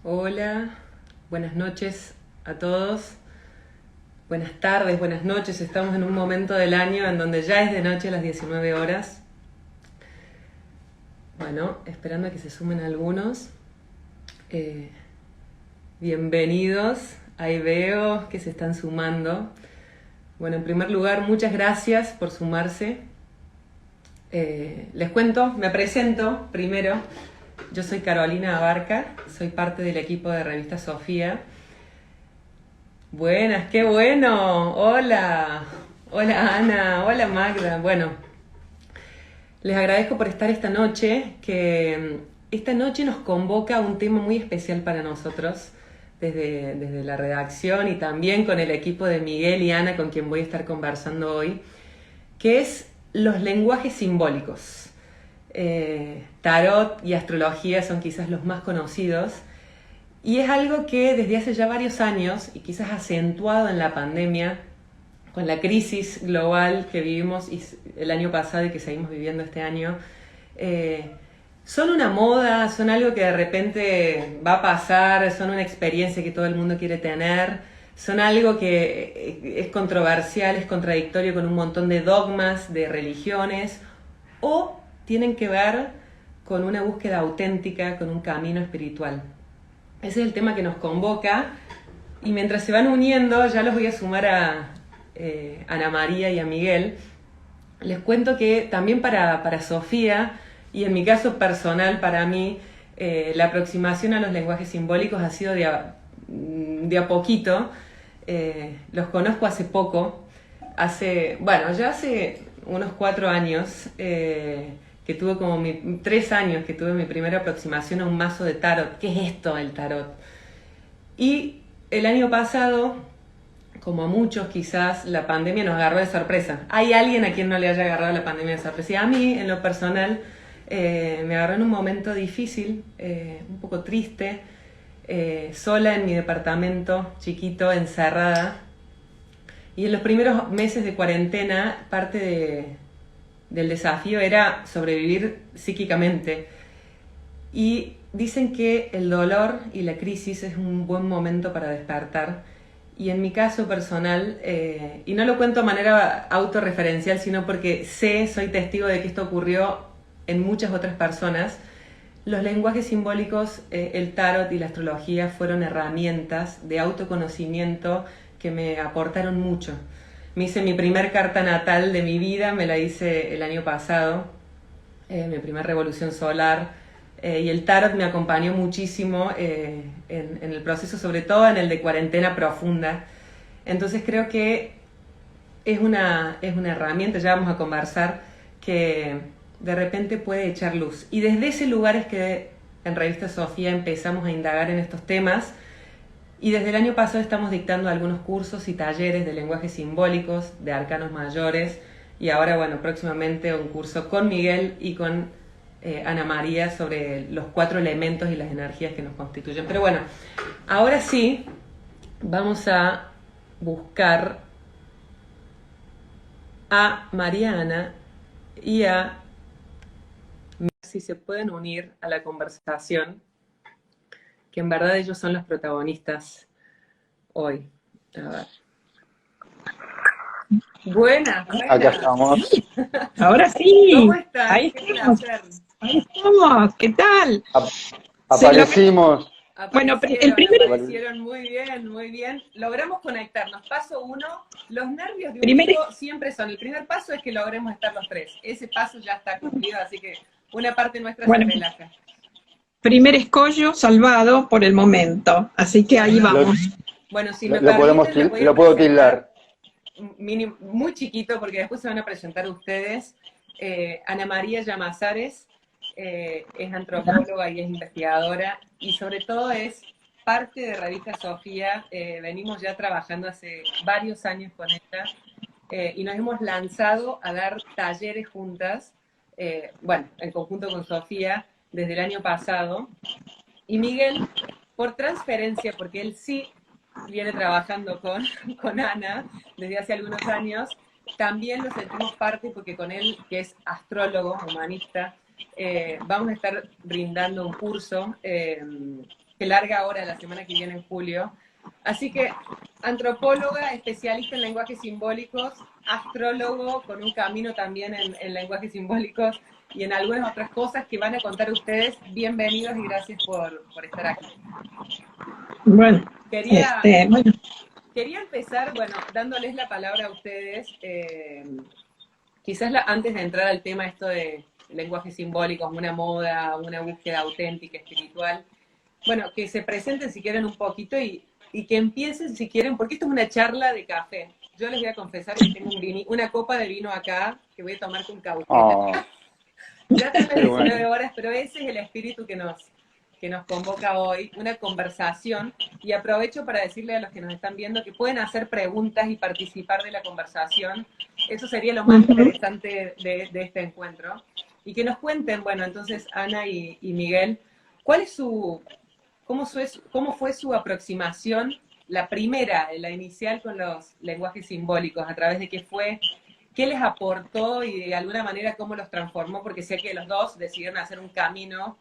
Hola, buenas noches a todos. Buenas tardes, buenas noches. Estamos en un momento del año en donde ya es de noche a las 19 horas. Bueno, esperando a que se sumen algunos. Eh, Bienvenidos. Ahí veo que se están sumando. Bueno, en primer lugar, muchas gracias por sumarse. Les cuento, me presento primero. Yo soy Carolina Abarca, soy parte del equipo de Revista Sofía. Buenas, qué bueno. Hola. Hola Ana, hola Magda. Bueno, les agradezco por estar esta noche, que esta noche nos convoca a un tema muy especial para nosotros, desde la redacción y también con el equipo de Miguel y Ana, con quien voy a estar conversando hoy, que es los lenguajes simbólicos. Tarot y astrología son quizás los más conocidos, y es algo que desde hace ya varios años, y quizás acentuado en la pandemia, con la crisis global que vivimos el año pasado y que seguimos viviendo este año, son una moda, son algo que de repente va a pasar, son una experiencia que todo el mundo quiere tener, son algo que es controversial, es contradictorio con un montón de dogmas, de religiones, o tienen que ver con una búsqueda auténtica, con un camino espiritual. Ese es el tema que nos convoca, y mientras se van uniendo, ya los voy a sumar a Ana María y a Miguel. Les cuento que también para Sofía, y en mi caso personal para mí, la aproximación a los lenguajes simbólicos ha sido de a poquito. Los conozco hace poco, ya hace unos 4 años, que tuve 3 años que tuve mi primera aproximación a un mazo de tarot. ¿Qué es esto el tarot? Y el año pasado, como a muchos quizás, la pandemia nos agarró de sorpresa. ¿Hay alguien a quien no le haya agarrado la pandemia de sorpresa? Y a mí, en lo personal, me agarró en un momento difícil, un poco triste, sola en mi departamento chiquito, encerrada. Y en los primeros meses de cuarentena, del desafío era sobrevivir psíquicamente. Y dicen que el dolor y la crisis es un buen momento para despertar. Y en mi caso personal, y no lo cuento de manera autorreferencial, sino porque soy testigo de que esto ocurrió en muchas otras personas, los lenguajes simbólicos, el tarot y la astrología fueron herramientas de autoconocimiento que me aportaron mucho. Me hice mi primer carta natal de mi vida, me la hice el año pasado, mi primer revolución solar, y el tarot me acompañó muchísimo en el proceso, sobre todo en el de cuarentena profunda. Entonces creo que es una herramienta, ya vamos a conversar, que de repente puede echar luz. Y desde ese lugar es que en Revista Sofía empezamos a indagar en estos temas, y desde el año pasado estamos dictando algunos cursos y talleres de lenguajes simbólicos, de arcanos mayores, y ahora, bueno, próximamente un curso con Miguel y con Ana María sobre los 4 elementos y las energías que nos constituyen. Pero bueno, ahora sí, vamos a buscar a Mariana y a si se pueden unir a la conversación, que en verdad ellos son los protagonistas hoy. A ver. Buenas, Acá buenas. estamos. Ahora ¿Cómo sí, están? ahí Qué estamos, placer. ahí estamos, ¿qué tal? Ap- Se logró. Aparecimos. Bueno, el primer, Aparecieron muy bien, muy bien. Logramos conectarnos. Paso 1, los nervios de un primer, vivo siempre son. El primer paso es que logremos estar los 3. Ese paso ya está cumplido, así que una parte nuestra se bueno, relaja. primer escollo salvado por el momento, así que ahí Bueno, Lo, vamos. bueno, si me lo podemos, permiten, les voy a lo puedo presentar tildar. muy chiquito, porque después se van a presentar ustedes. Ana María Llamazares es antropóloga y es investigadora, y sobre todo es parte de Revista Sofía. Venimos ya trabajando hace varios años con ella, y nos hemos lanzado a dar talleres juntas, en conjunto con Sofía, desde el año pasado. Y Miguel, por transferencia, porque él sí viene trabajando con Ana desde hace algunos años, también lo sentimos parte, porque con él, que es astrólogo, humanista, vamos a estar brindando un curso que larga ahora la semana que viene en julio. Así que antropóloga, especialista en lenguajes simbólicos, astrólogo con un camino también en lenguajes simbólicos y en algunas otras cosas que van a contar ustedes. Bienvenidos y gracias por estar aquí. Bueno, Quería bueno. Quería empezar, bueno, dándoles la palabra a ustedes, quizás antes de entrar al tema esto de lenguajes simbólicos, una moda, una búsqueda auténtica, espiritual, bueno, que se presenten si quieren un poquito y que empiecen si quieren, porque esto es una charla de café. Yo les voy a confesar que tengo una copa de vino acá que voy a tomar con cautela. Oh, Ya son las qué 19 bueno. horas, pero ese es el espíritu que nos convoca hoy, una conversación, y aprovecho para decirle a los que nos están viendo que pueden hacer preguntas y participar de la conversación. Eso sería lo más interesante de este encuentro. Y que nos cuenten, bueno, entonces Ana y Miguel, ¿cuál es cómo fue su aproximación, la primera, la inicial con los lenguajes simbólicos, a través de qué les aportó y de alguna manera cómo los transformó? Porque sé que los dos decidieron hacer un camino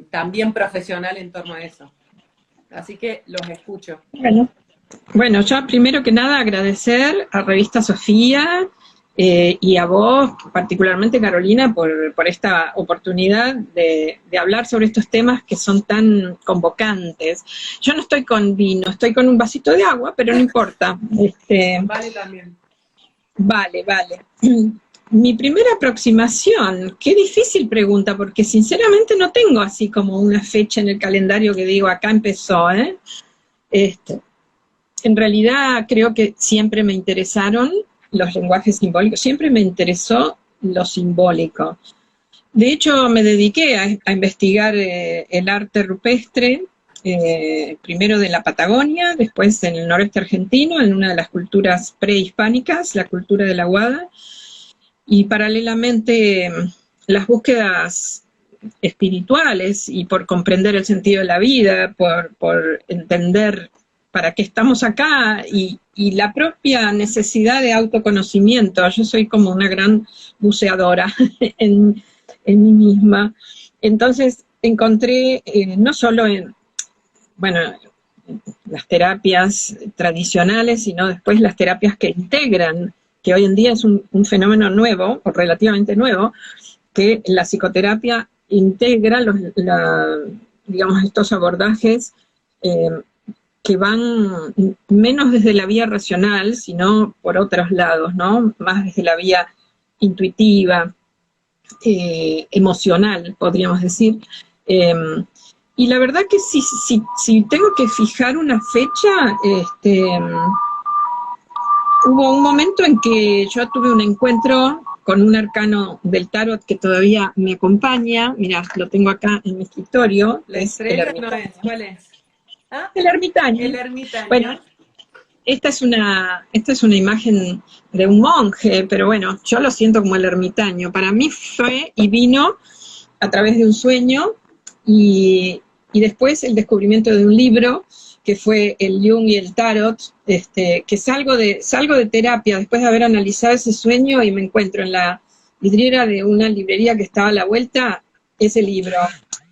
también profesional en torno a eso. Así que los escucho. Bueno, yo primero que nada agradecer a Revista Sofía y a vos, particularmente Carolina, por esta oportunidad de hablar sobre estos temas que son tan convocantes. Yo no estoy con vino, estoy con un vasito de agua, pero no importa. Vale también. Vale. Mi primera aproximación, qué difícil pregunta, porque sinceramente no tengo así como una fecha en el calendario que digo, acá empezó, ¿eh? En realidad creo que siempre me interesaron los lenguajes simbólicos, siempre me interesó lo simbólico. De hecho, me dediqué a investigar el arte rupestre, primero de la Patagonia, después en el noreste argentino, en una de las culturas prehispánicas, la cultura de la Guada, y paralelamente las búsquedas espirituales y por comprender el sentido de la vida, por entender para qué estamos acá y la propia necesidad de autoconocimiento. Yo soy como una gran buceadora en mí misma. Entonces encontré no solo en las terapias tradicionales, sino después las terapias que integran, que hoy en día es un fenómeno nuevo, o relativamente nuevo, que la psicoterapia integra digamos, estos abordajes que van menos desde la vía racional, sino por otros lados, ¿no? Más desde la vía intuitiva, emocional, podríamos decir. Y la verdad que si tengo que fijar una fecha, hubo un momento en que yo tuve un encuentro con un arcano del tarot que todavía me acompaña. Mirá, lo tengo acá en mi escritorio. La estrella no es, ¿cuál es? ¿Ah? El ermitaño. El ermitaño. Bueno, esta es una imagen de un monje, pero bueno, yo lo siento como el ermitaño. Para mí fue y vino a través de un sueño y después el descubrimiento de un libro que fue el Jung y el Tarot, que salgo de terapia después de haber analizado ese sueño y me encuentro en la vidriera de una librería que estaba a la vuelta, ese libro.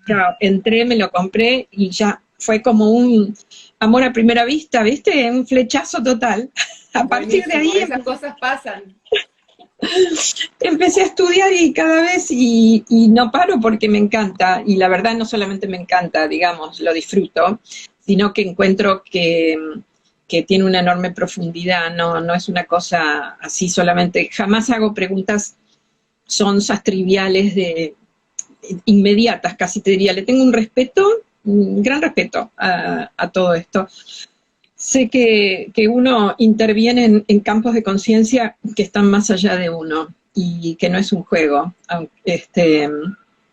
Claro, entré, me lo compré y ya fue como un amor a primera vista, ¿viste? Un flechazo total. A partir de ahí esas cosas pasan. Empecé a estudiar y cada vez, y no paro porque me encanta, y la verdad no solamente me encanta, digamos, lo disfruto, sino que encuentro que tiene una enorme profundidad, no es una cosa así solamente, jamás hago preguntas sonzas, triviales, inmediatas, casi te diría, le tengo un gran respeto a todo esto. Sé que uno interviene en campos de conciencia que están más allá de uno y que no es un juego.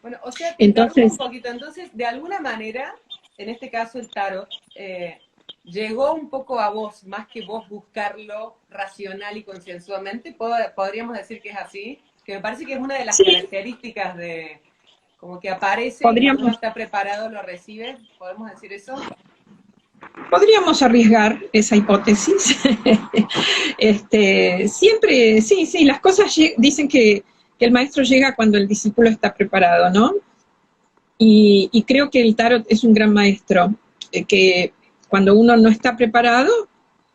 Bueno, o sea, entonces, un poquito. Entonces, de alguna manera, en este caso el tarot, llegó un poco a vos, más que vos buscarlo racional y concienzudamente. ¿Podríamos decir que es así? Que me parece que es una de las características de, como que aparece y uno está preparado, lo recibe. ¿Podemos decir eso? Podríamos arriesgar esa hipótesis. Siempre, sí, las cosas dicen que el maestro llega cuando el discípulo está preparado, ¿no? y creo que el tarot es un gran maestro, que cuando uno no está preparado,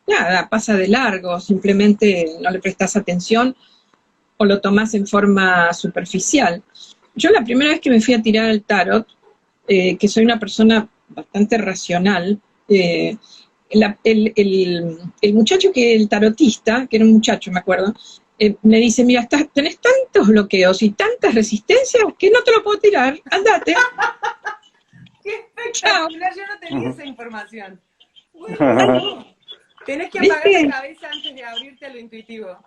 nada, pasa de largo, simplemente no le prestas atención o lo tomás en forma superficial. Yo la primera vez que me fui a tirar el tarot, que soy una persona bastante racional, el muchacho el tarotista, que era un muchacho, me acuerdo, me dice, mira, tenés tantos bloqueos y tantas resistencias que no te lo puedo tirar, andate. ¡Qué espectacular! Yo no tenía esa información. Bueno, tenés que apagar la cabeza antes de abrirte a lo intuitivo.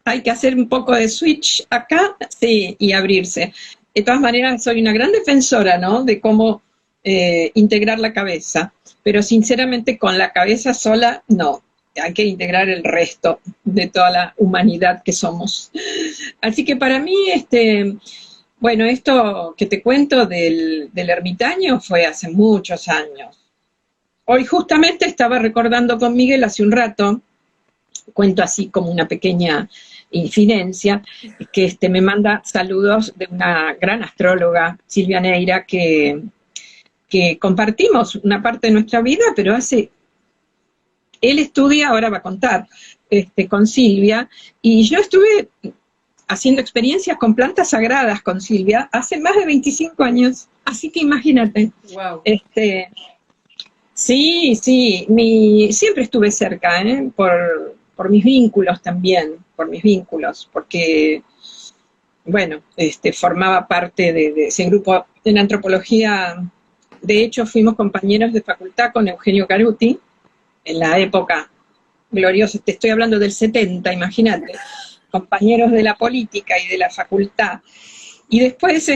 Hay que hacer un poco de switch acá, sí, y abrirse. De todas maneras, soy una gran defensora, ¿no?, de cómo integrar la cabeza, pero sinceramente con la cabeza sola, no. Hay que integrar el resto de toda la humanidad que somos. Así que para mí, bueno, esto que te cuento del ermitaño fue hace muchos años. Hoy justamente estaba recordando con Miguel hace un rato, cuento así como una pequeña infidencia, que me manda saludos de una gran astróloga, Silvia Neira, que compartimos una parte de nuestra vida, pero él estudia, ahora va a contar, con Silvia, y yo estuve haciendo experiencias con plantas sagradas con Silvia hace más de 25 años, así que imagínate. Wow. Sí, siempre estuve cerca, por mis vínculos también, porque, bueno, formaba parte de ese grupo en antropología. De hecho, fuimos compañeros de facultad con Eugenio Caruti, en la época gloriosa, te estoy hablando del 70, imagínate, compañeros de la política y de la facultad. Y después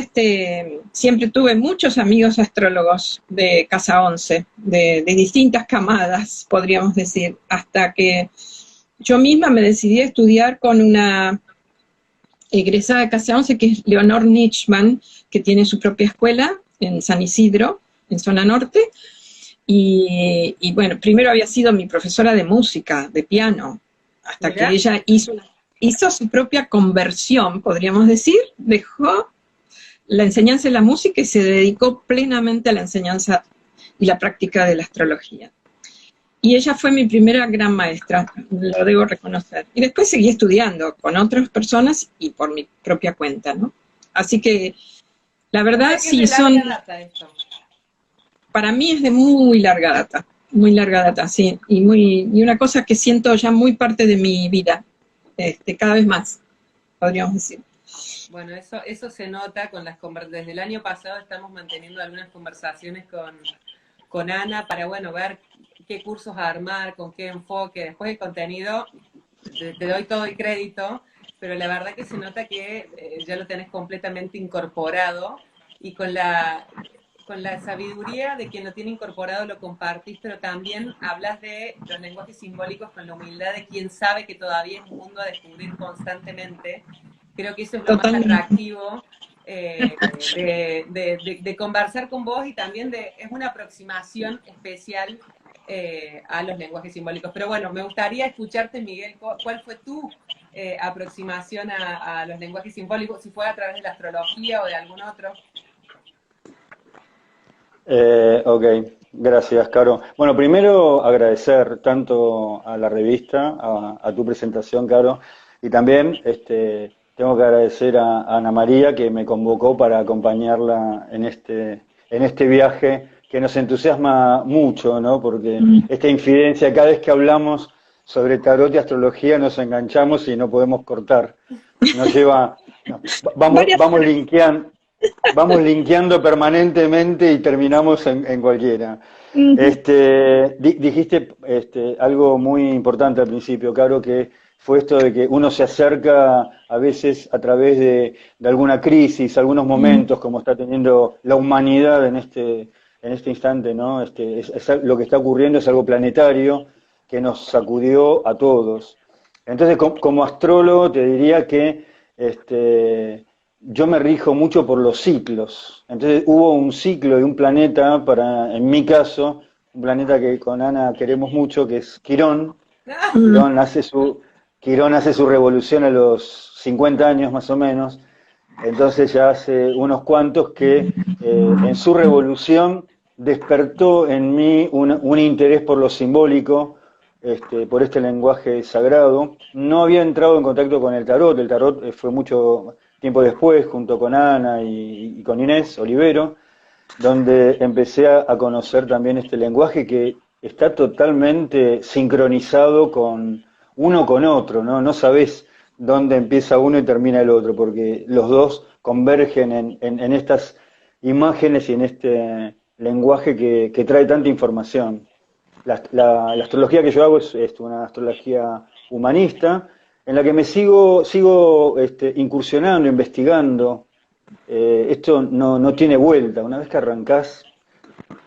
siempre tuve muchos amigos astrólogos de Casa 11, de distintas camadas, podríamos decir, hasta que yo misma me decidí a estudiar con una egresada de Casa 11, que es Leonor Nichman, que tiene su propia escuela en San Isidro, en zona norte, y bueno, primero había sido mi profesora de música, de piano, hasta que ella hizo su propia conversión, podríamos decir, dejó la enseñanza de la música y se dedicó plenamente a la enseñanza y la práctica de la astrología. Y ella fue mi primera gran maestra, lo debo reconocer. Y después seguí estudiando con otras personas y por mi propia cuenta, ¿no? Así que, la verdad, sí, son... Para mí es de muy larga data, sí, y una cosa que siento ya muy parte de mi vida, cada vez más, podríamos decir. Bueno, eso se nota con desde el año pasado estamos manteniendo algunas conversaciones con Ana para, bueno, ver qué cursos armar, con qué enfoque. Después el contenido, te doy todo el crédito, pero la verdad que se nota que ya lo tenés completamente incorporado y con la sabiduría de quien lo tiene incorporado lo compartís, pero también hablas de los lenguajes simbólicos con la humildad de quien sabe que todavía es un mundo a descubrir constantemente. Creo que eso es lo más atractivo de conversar con vos y también es una aproximación especial a los lenguajes simbólicos. Pero bueno, me gustaría escucharte, Miguel, ¿cuál fue tu aproximación a los lenguajes simbólicos? Si fue a través de la astrología o de algún otro. Ok, gracias, Caro. Bueno, primero agradecer tanto a la revista, a tu presentación, Caro, y también tengo que agradecer a Ana María que me convocó para acompañarla en este viaje que nos entusiasma mucho, ¿no? Porque esta infidencia, cada vez que hablamos sobre tarot y astrología nos enganchamos y no podemos cortar. Nos lleva, vamos linkeando permanentemente y terminamos en cualquiera. Dijiste algo muy importante al principio, Caro, que fue esto de que uno se acerca a veces a través de alguna crisis, algunos momentos, como está teniendo la humanidad en este instante, ¿no? Lo que está ocurriendo es algo planetario que nos sacudió a todos. Entonces, como astrólogo, te diría que yo me rijo mucho por los ciclos. Entonces hubo un ciclo de un planeta, en mi caso, un planeta que con Ana queremos mucho, que es Quirón. Quirón hace su revolución a los 50 años más o menos. Entonces ya hace unos cuantos que en su revolución despertó en mí un interés por lo simbólico, por este lenguaje sagrado. No había entrado en contacto con el tarot fue mucho tiempo después, junto con Ana y con Inés Olivero, donde empecé a conocer también este lenguaje que está totalmente sincronizado con uno con otro, ¿no? No sabés dónde empieza uno y termina el otro, porque los dos convergen en estas imágenes y en este lenguaje que trae tanta información. La astrología que yo hago es una astrología humanista, en la que me sigo incursionando, investigando. Esto no tiene vuelta. Una vez que arrancás,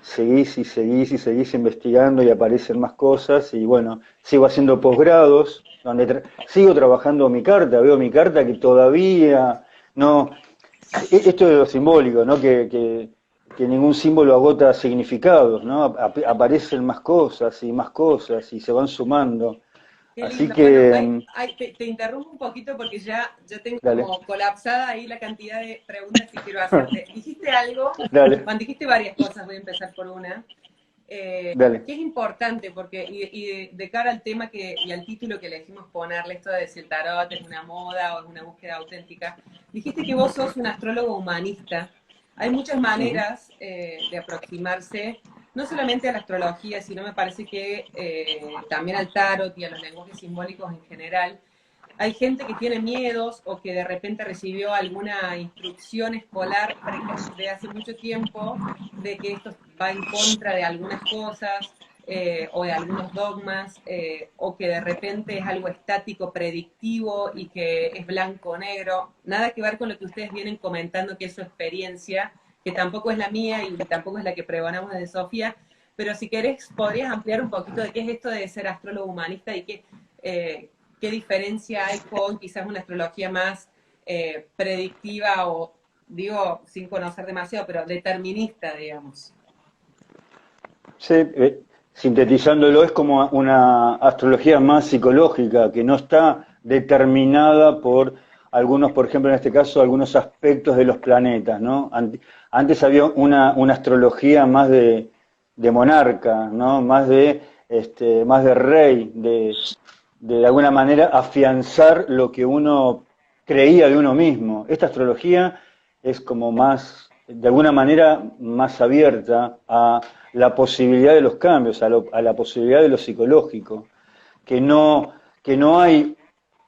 seguís y seguís y seguís investigando y aparecen más cosas. Y bueno, sigo haciendo posgrados, donde sigo trabajando mi carta, veo mi carta que todavía no... Esto es lo simbólico, ¿no? Que ningún símbolo agota significados, ¿no? Aparecen más cosas y se van sumando. Qué Así lindo. Bueno, que, te interrumpo un poquito porque ya tengo dale, como colapsada ahí la cantidad de preguntas que quiero hacerte. Dijiste algo, dale, bueno, dijiste varias cosas, voy a empezar por una, dale. que es importante porque, y de cara al tema y al título que elegimos ponerle, esto de si el tarot es una moda o es una búsqueda auténtica, dijiste que vos sos un astrólogo humanista. Hay muchas Ujú. maneras de aproximarse no solamente a la astrología, sino me parece que también al tarot y a los lenguajes simbólicos en general. Hay gente que tiene miedos o que de repente recibió alguna instrucción escolar de hace mucho tiempo de que esto va en contra de algunas cosas o de algunos dogmas o que de repente es algo estático, predictivo y que es blanco o negro. Nada que ver con lo que ustedes vienen comentando, que es su experiencia, que tampoco es la mía y tampoco es la que pregonamos desde Sofía, pero si querés podrías ampliar un poquito de qué es esto de ser astrólogo humanista y qué diferencia hay con quizás una astrología más predictiva o, digo, sin conocer demasiado, pero determinista, digamos. Sí, sintetizándolo es como una astrología más psicológica, que no está determinada por algunos, por ejemplo, en este caso, algunos aspectos de los planetas, ¿no? Antes había una astrología más de monarca, ¿no? Más de rey, de alguna manera afianzar lo que uno creía de uno mismo. Esta astrología es como más, de alguna manera, más abierta a la posibilidad de los cambios, a la posibilidad de lo psicológico, que no, que no hay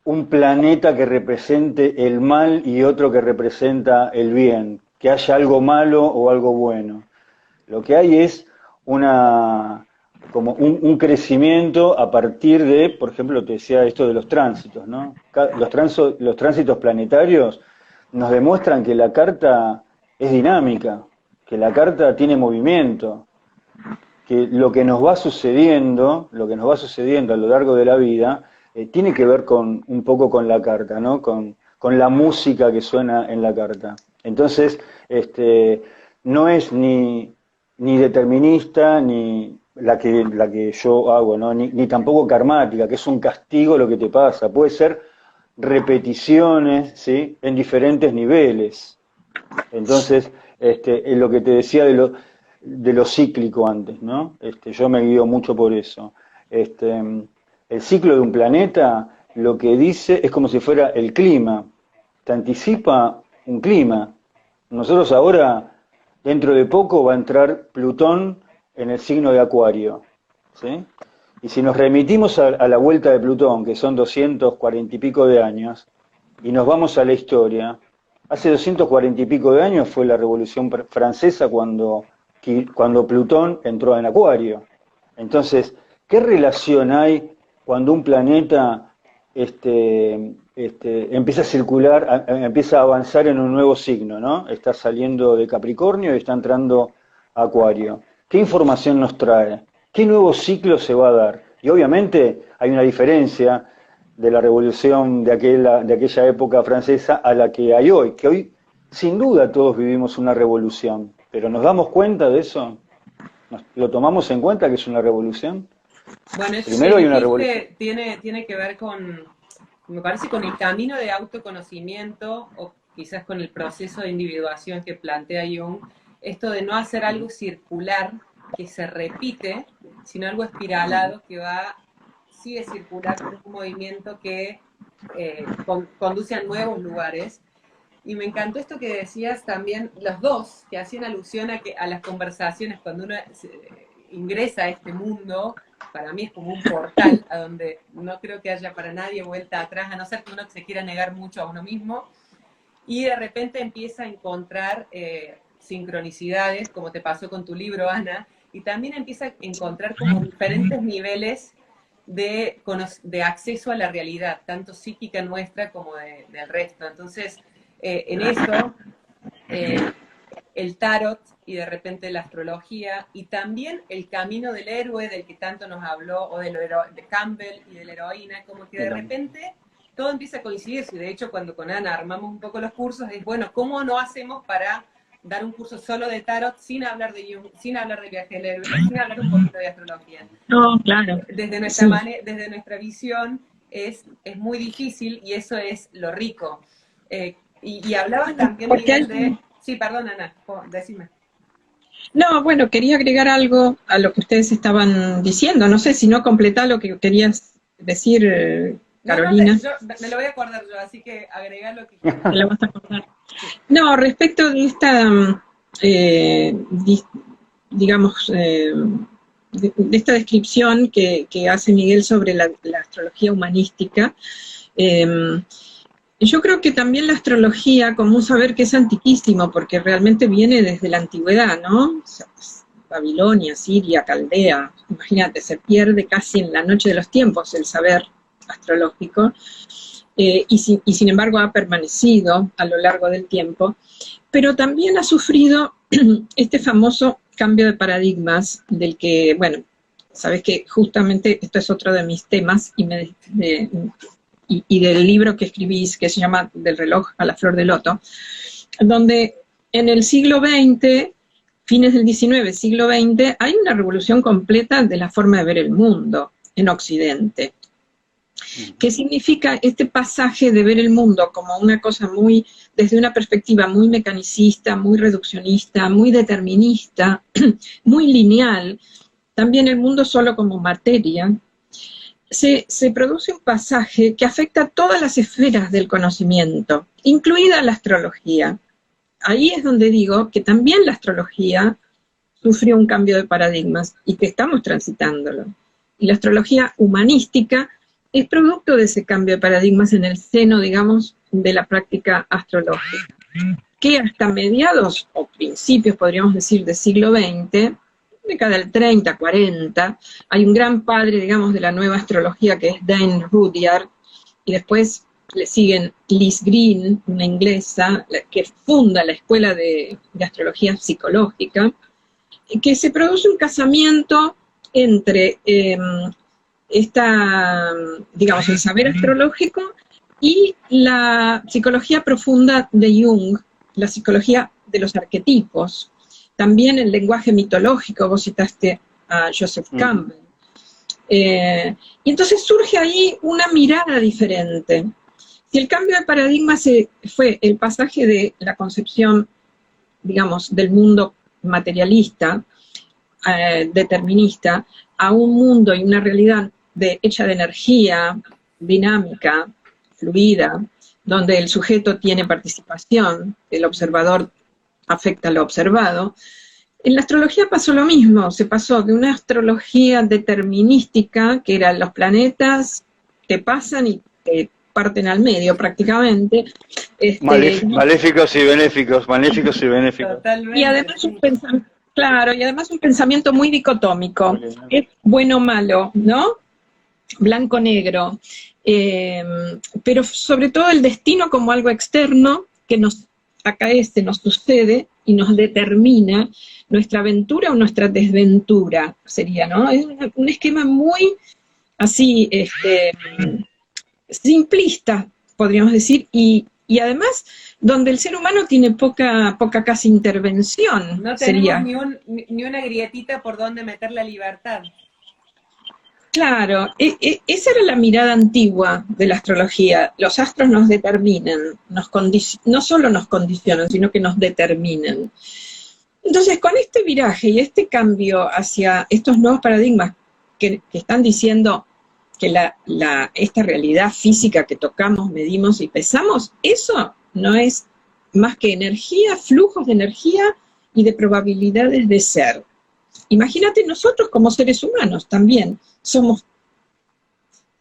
un planeta que represente el mal y otro que representa el bien, que haya algo malo o algo bueno. Lo que hay es una, como un crecimiento a partir de, por ejemplo, te decía esto de los tránsitos, ¿no? Los tránsitos planetarios nos demuestran que la carta es dinámica, que la carta tiene movimiento, que lo que nos va sucediendo a lo largo de la vida, tiene que ver con un poco con la carta, ¿no? Con la música que suena en la carta. Entonces, no es ni determinista, ni la que yo hago, ¿no? Ni tampoco karmática, que es un castigo lo que te pasa. Puede ser repeticiones, ¿sí? En diferentes niveles. Entonces, en lo que te decía de lo cíclico antes, ¿no? Yo me guío mucho por eso. El ciclo de un planeta lo que dice es como si fuera el clima, te anticipa un clima. Nosotros ahora, dentro de poco, va a entrar Plutón en el signo de Acuario, ¿sí? Y si nos remitimos a la vuelta de Plutón, que son 240 y pico de años, y nos vamos a la historia, hace 240 y pico de años fue la Revolución Francesa cuando Plutón entró en Acuario. Entonces, ¿qué relación hay cuando un planeta empieza a circular, empieza a avanzar en un nuevo signo, ¿no? Está saliendo de Capricornio y está entrando a Acuario. ¿Qué información nos trae? ¿Qué nuevo ciclo se va a dar? Y obviamente hay una diferencia de la revolución de aquella época francesa a la que hay hoy, que hoy sin duda todos vivimos una revolución, pero ¿nos damos cuenta de eso? ¿Lo tomamos en cuenta que es una revolución? Bueno, eso que Primero hay una revolución. dijiste tiene que ver con, me parece, con el camino de autoconocimiento o quizás con el proceso de individuación que plantea Jung, esto de no hacer algo circular que se repite, sino algo espiralado que sigue circular, pero es un movimiento que conduce a nuevos lugares. Y me encantó esto que decías también, los dos, que hacían alusión a las conversaciones cuando uno ingresa a este mundo. Para mí es como un portal a donde no creo que haya para nadie vuelta atrás, a no ser que uno se quiera negar mucho a uno mismo, y de repente empieza a encontrar sincronicidades, como te pasó con tu libro, Ana, y también empieza a encontrar como diferentes niveles de acceso a la realidad, tanto psíquica nuestra como del resto. Entonces, en eso, el tarot y de repente la astrología, y también el camino del héroe del que tanto nos habló, o de Campbell y de la heroína, como que de repente todo empieza a coincidir. Y de hecho, cuando con Ana armamos un poco los cursos, es bueno, ¿cómo no hacemos para dar un curso solo de tarot sin hablar de Jung, sin hablar de viaje del héroe, sin hablar un poquito de astrología? No, claro. Desde desde nuestra visión es muy difícil, y eso es lo rico. Y hablabas también, Miguel, de... Sí, perdón, Ana, decime. No, bueno, quería agregar algo a lo que ustedes estaban diciendo. No sé si no completá lo que querías decir, Carolina. No, me lo voy a acordar yo, así que agregá lo que quieras. Te lo vas a acordar. No, respecto de esta, digamos, de esta descripción que hace Miguel sobre la astrología humanística, yo creo que también la astrología, como un saber que es antiquísimo, porque realmente viene desde la antigüedad, ¿no? O sea, Babilonia, Siria, Caldea, imagínate, se pierde casi en la noche de los tiempos el saber astrológico, y sin embargo ha permanecido a lo largo del tiempo, pero también ha sufrido este famoso cambio de paradigmas del que, bueno, sabes que justamente esto es otro de mis temas, y del libro que escribís, que se llama Del reloj a la flor de loto, donde en el siglo XX, fines del XIX, siglo XX, hay una revolución completa de la forma de ver el mundo en Occidente. ¿Qué significa este pasaje de ver el mundo como una cosa desde una perspectiva muy mecanicista, muy reduccionista, muy determinista, muy lineal, también el mundo solo como materia? Se produce un pasaje que afecta a todas las esferas del conocimiento, incluida la astrología. Ahí es donde digo que también la astrología sufrió un cambio de paradigmas y que estamos transitándolo. Y la astrología humanística es producto de ese cambio de paradigmas en el seno, digamos, de la práctica astrológica, que hasta mediados o principios, podríamos decir, del siglo XX, década del 30, 40, hay un gran padre, digamos, de la nueva astrología que es Dane Rudyard, y después le siguen Liz Green, una inglesa, que funda la Escuela de Astrología Psicológica, que se produce un casamiento entre digamos, el saber astrológico y la psicología profunda de Jung, la psicología de los arquetipos. También el lenguaje mitológico, vos citaste a Joseph Campbell. Y entonces surge ahí una mirada diferente. Si el cambio de paradigma fue el pasaje de la concepción, digamos, del mundo materialista, determinista, a un mundo y una realidad hecha de energía, dinámica, fluida, donde el sujeto tiene participación, el observador afecta a lo observado. En la astrología pasó lo mismo, se pasó de una astrología determinística, que eran los planetas, te pasan y te parten al medio prácticamente. Maléficos y benéficos, maléficos y benéficos. Totalmente. Y además un pensamiento muy dicotómico, es bueno o malo, ¿no? Blanco-negro, pero sobre todo el destino como algo externo que nos sucede y nos determina nuestra aventura o nuestra desventura, sería, ¿no? Es un esquema muy así, simplista, podríamos decir, y además donde el ser humano tiene poca casi intervención. No tenemos ni una grietita por donde meter la libertad. Claro, esa era la mirada antigua de la astrología. Los astros nos determinan, no solo nos condicionan, sino que nos determinan. Entonces, con este viraje y este cambio hacia estos nuevos paradigmas que están diciendo que esta realidad física que tocamos, medimos y pesamos, eso no es más que energía, flujos de energía y de probabilidades de ser. Imagínate nosotros como seres humanos también, somos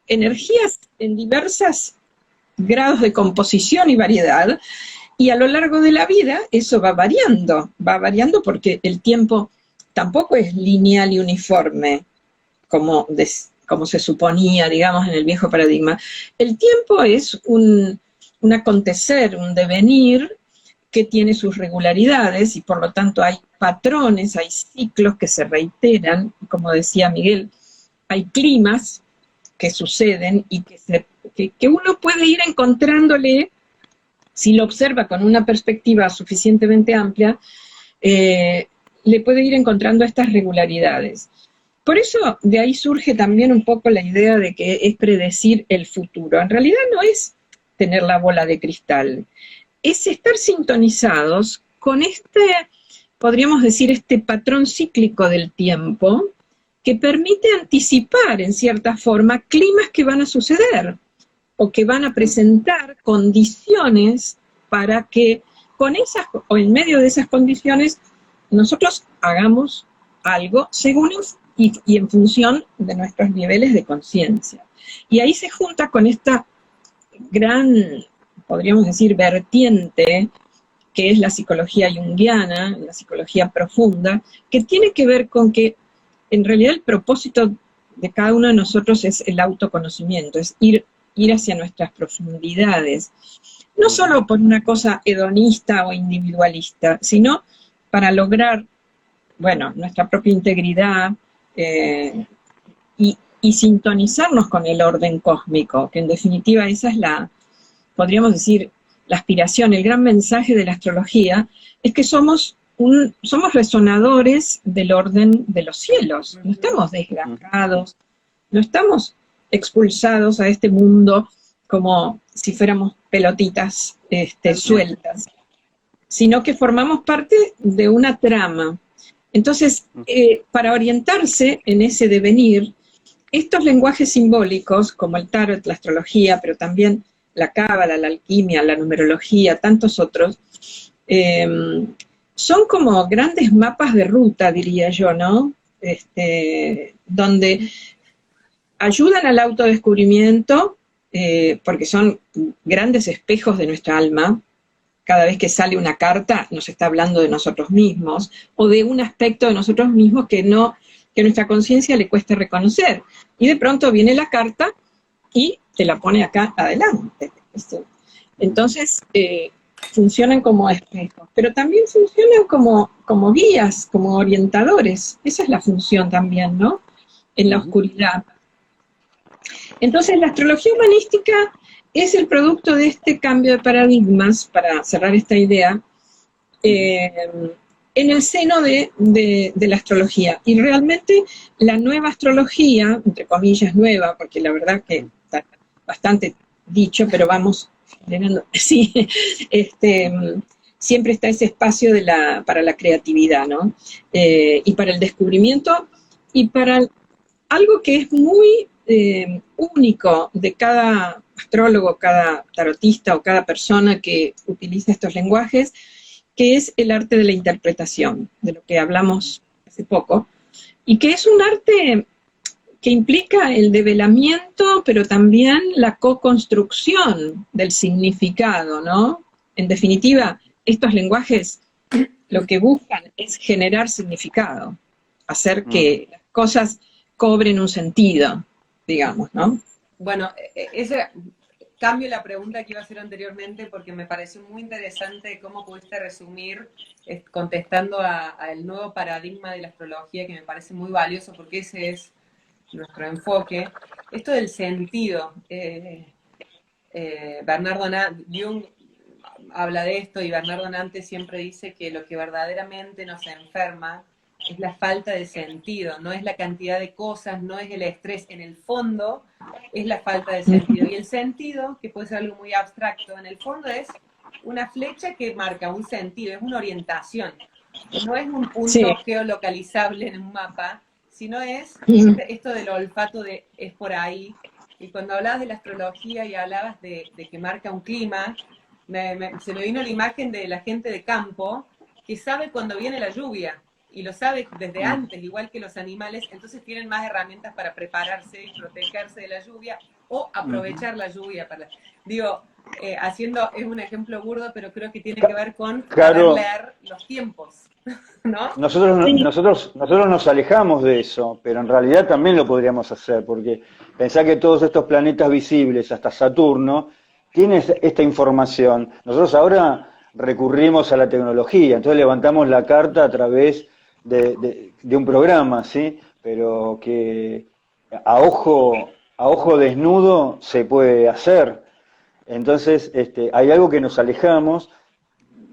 energías en diversos grados de composición y variedad, y a lo largo de la vida eso va variando porque el tiempo tampoco es lineal y uniforme, como se suponía, digamos, en el viejo paradigma. El tiempo es un acontecer, un devenir que tiene sus regularidades y por lo tanto hay patrones, hay ciclos que se reiteran, como decía Miguel, hay climas que suceden y que uno puede ir encontrándole, si lo observa con una perspectiva suficientemente amplia, le puede ir encontrando estas regularidades. Por eso de ahí surge también un poco la idea de que es predecir el futuro. En realidad no es tener la bola de cristal, es estar sintonizados con podríamos decir, este patrón cíclico del tiempo que permite anticipar en cierta forma climas que van a suceder o que van a presentar condiciones para que con esas o en medio de esas condiciones nosotros hagamos algo según y en función de nuestros niveles de conciencia. Y ahí se junta con esta gran, podríamos decir, vertiente, que es la psicología junguiana, la psicología profunda, que tiene que ver con que en realidad el propósito de cada uno de nosotros es el autoconocimiento, es ir hacia nuestras profundidades, no solo por una cosa hedonista o individualista, sino para lograr, bueno, nuestra propia integridad, y sintonizarnos con el orden cósmico, que en definitiva esa es podríamos decir, la aspiración, el gran mensaje de la astrología, es que somos resonadores del orden de los cielos, no estamos desgajados, no estamos expulsados a este mundo como si fuéramos pelotitas sueltas, sino que formamos parte de una trama. Entonces, para orientarse en ese devenir, estos lenguajes simbólicos, como el tarot, la astrología, pero también la cábala, la alquimia, la numerología, tantos otros, son como grandes mapas de ruta, diría yo, ¿no? Donde ayudan al autodescubrimiento, porque son grandes espejos de nuestra alma. Cada vez que sale una carta nos está hablando de nosotros mismos o de un aspecto de nosotros mismos que nuestra conciencia le cuesta reconocer. Y de pronto viene la carta y te la pone acá adelante. Entonces, funcionan como espejos, pero también funcionan como guías, como orientadores. Esa es la función también, ¿no? En la oscuridad. Entonces, la astrología humanística es el producto de este cambio de paradigmas, para cerrar esta idea, en el seno de la astrología. Y realmente la nueva astrología, entre comillas nueva, porque la verdad que está bastante dicho, pero vamos generando, sí, siempre está ese espacio para la creatividad, ¿no? Y para el descubrimiento, y para algo que es muy único de cada astrólogo, cada tarotista o cada persona que utiliza estos lenguajes, que es el arte de la interpretación, de lo que hablamos hace poco, y que es un arte que implica el develamiento, pero también la co-construcción del significado, ¿no? En definitiva, estos lenguajes lo que buscan es generar significado, hacer que las cosas cobren un sentido, digamos, ¿no? Bueno, cambio la pregunta que iba a hacer anteriormente porque me pareció muy interesante cómo pudiste resumir contestando al nuevo paradigma de la astrología, que me parece muy valioso porque ese es nuestro enfoque. Esto del sentido. Bernardo Jung habla de esto y Bernardo Nantes siempre dice que lo que verdaderamente nos enferma es la falta de sentido, no es la cantidad de cosas, no es el estrés, en el fondo es la falta de sentido. Y el sentido, que puede ser algo muy abstracto, en el fondo es una flecha que marca un sentido, es una orientación. no es un punto Sí. geolocalizable en un mapa, sino es esto del olfato de es por ahí. Y cuando hablabas de la astrología y hablabas de que marca un clima, se me vino la imagen de la gente de campo que sabe cuando viene la lluvia y lo sabe desde antes, igual que los animales, entonces tienen más herramientas para prepararse y protegerse de la lluvia o aprovechar la lluvia. Digo, es un ejemplo burdo, pero creo que tiene que ver con saber Claro, leer los tiempos, ¿no? nosotros nos alejamos de eso, pero en realidad también lo podríamos hacer, porque pensá que todos estos planetas visibles, hasta Saturno, tienen esta información. Nosotros ahora recurrimos a la tecnología, entonces levantamos la carta a través de un programa, ¿sí? Pero que a ojo desnudo se puede hacer. Entonces, hay algo que nos alejamos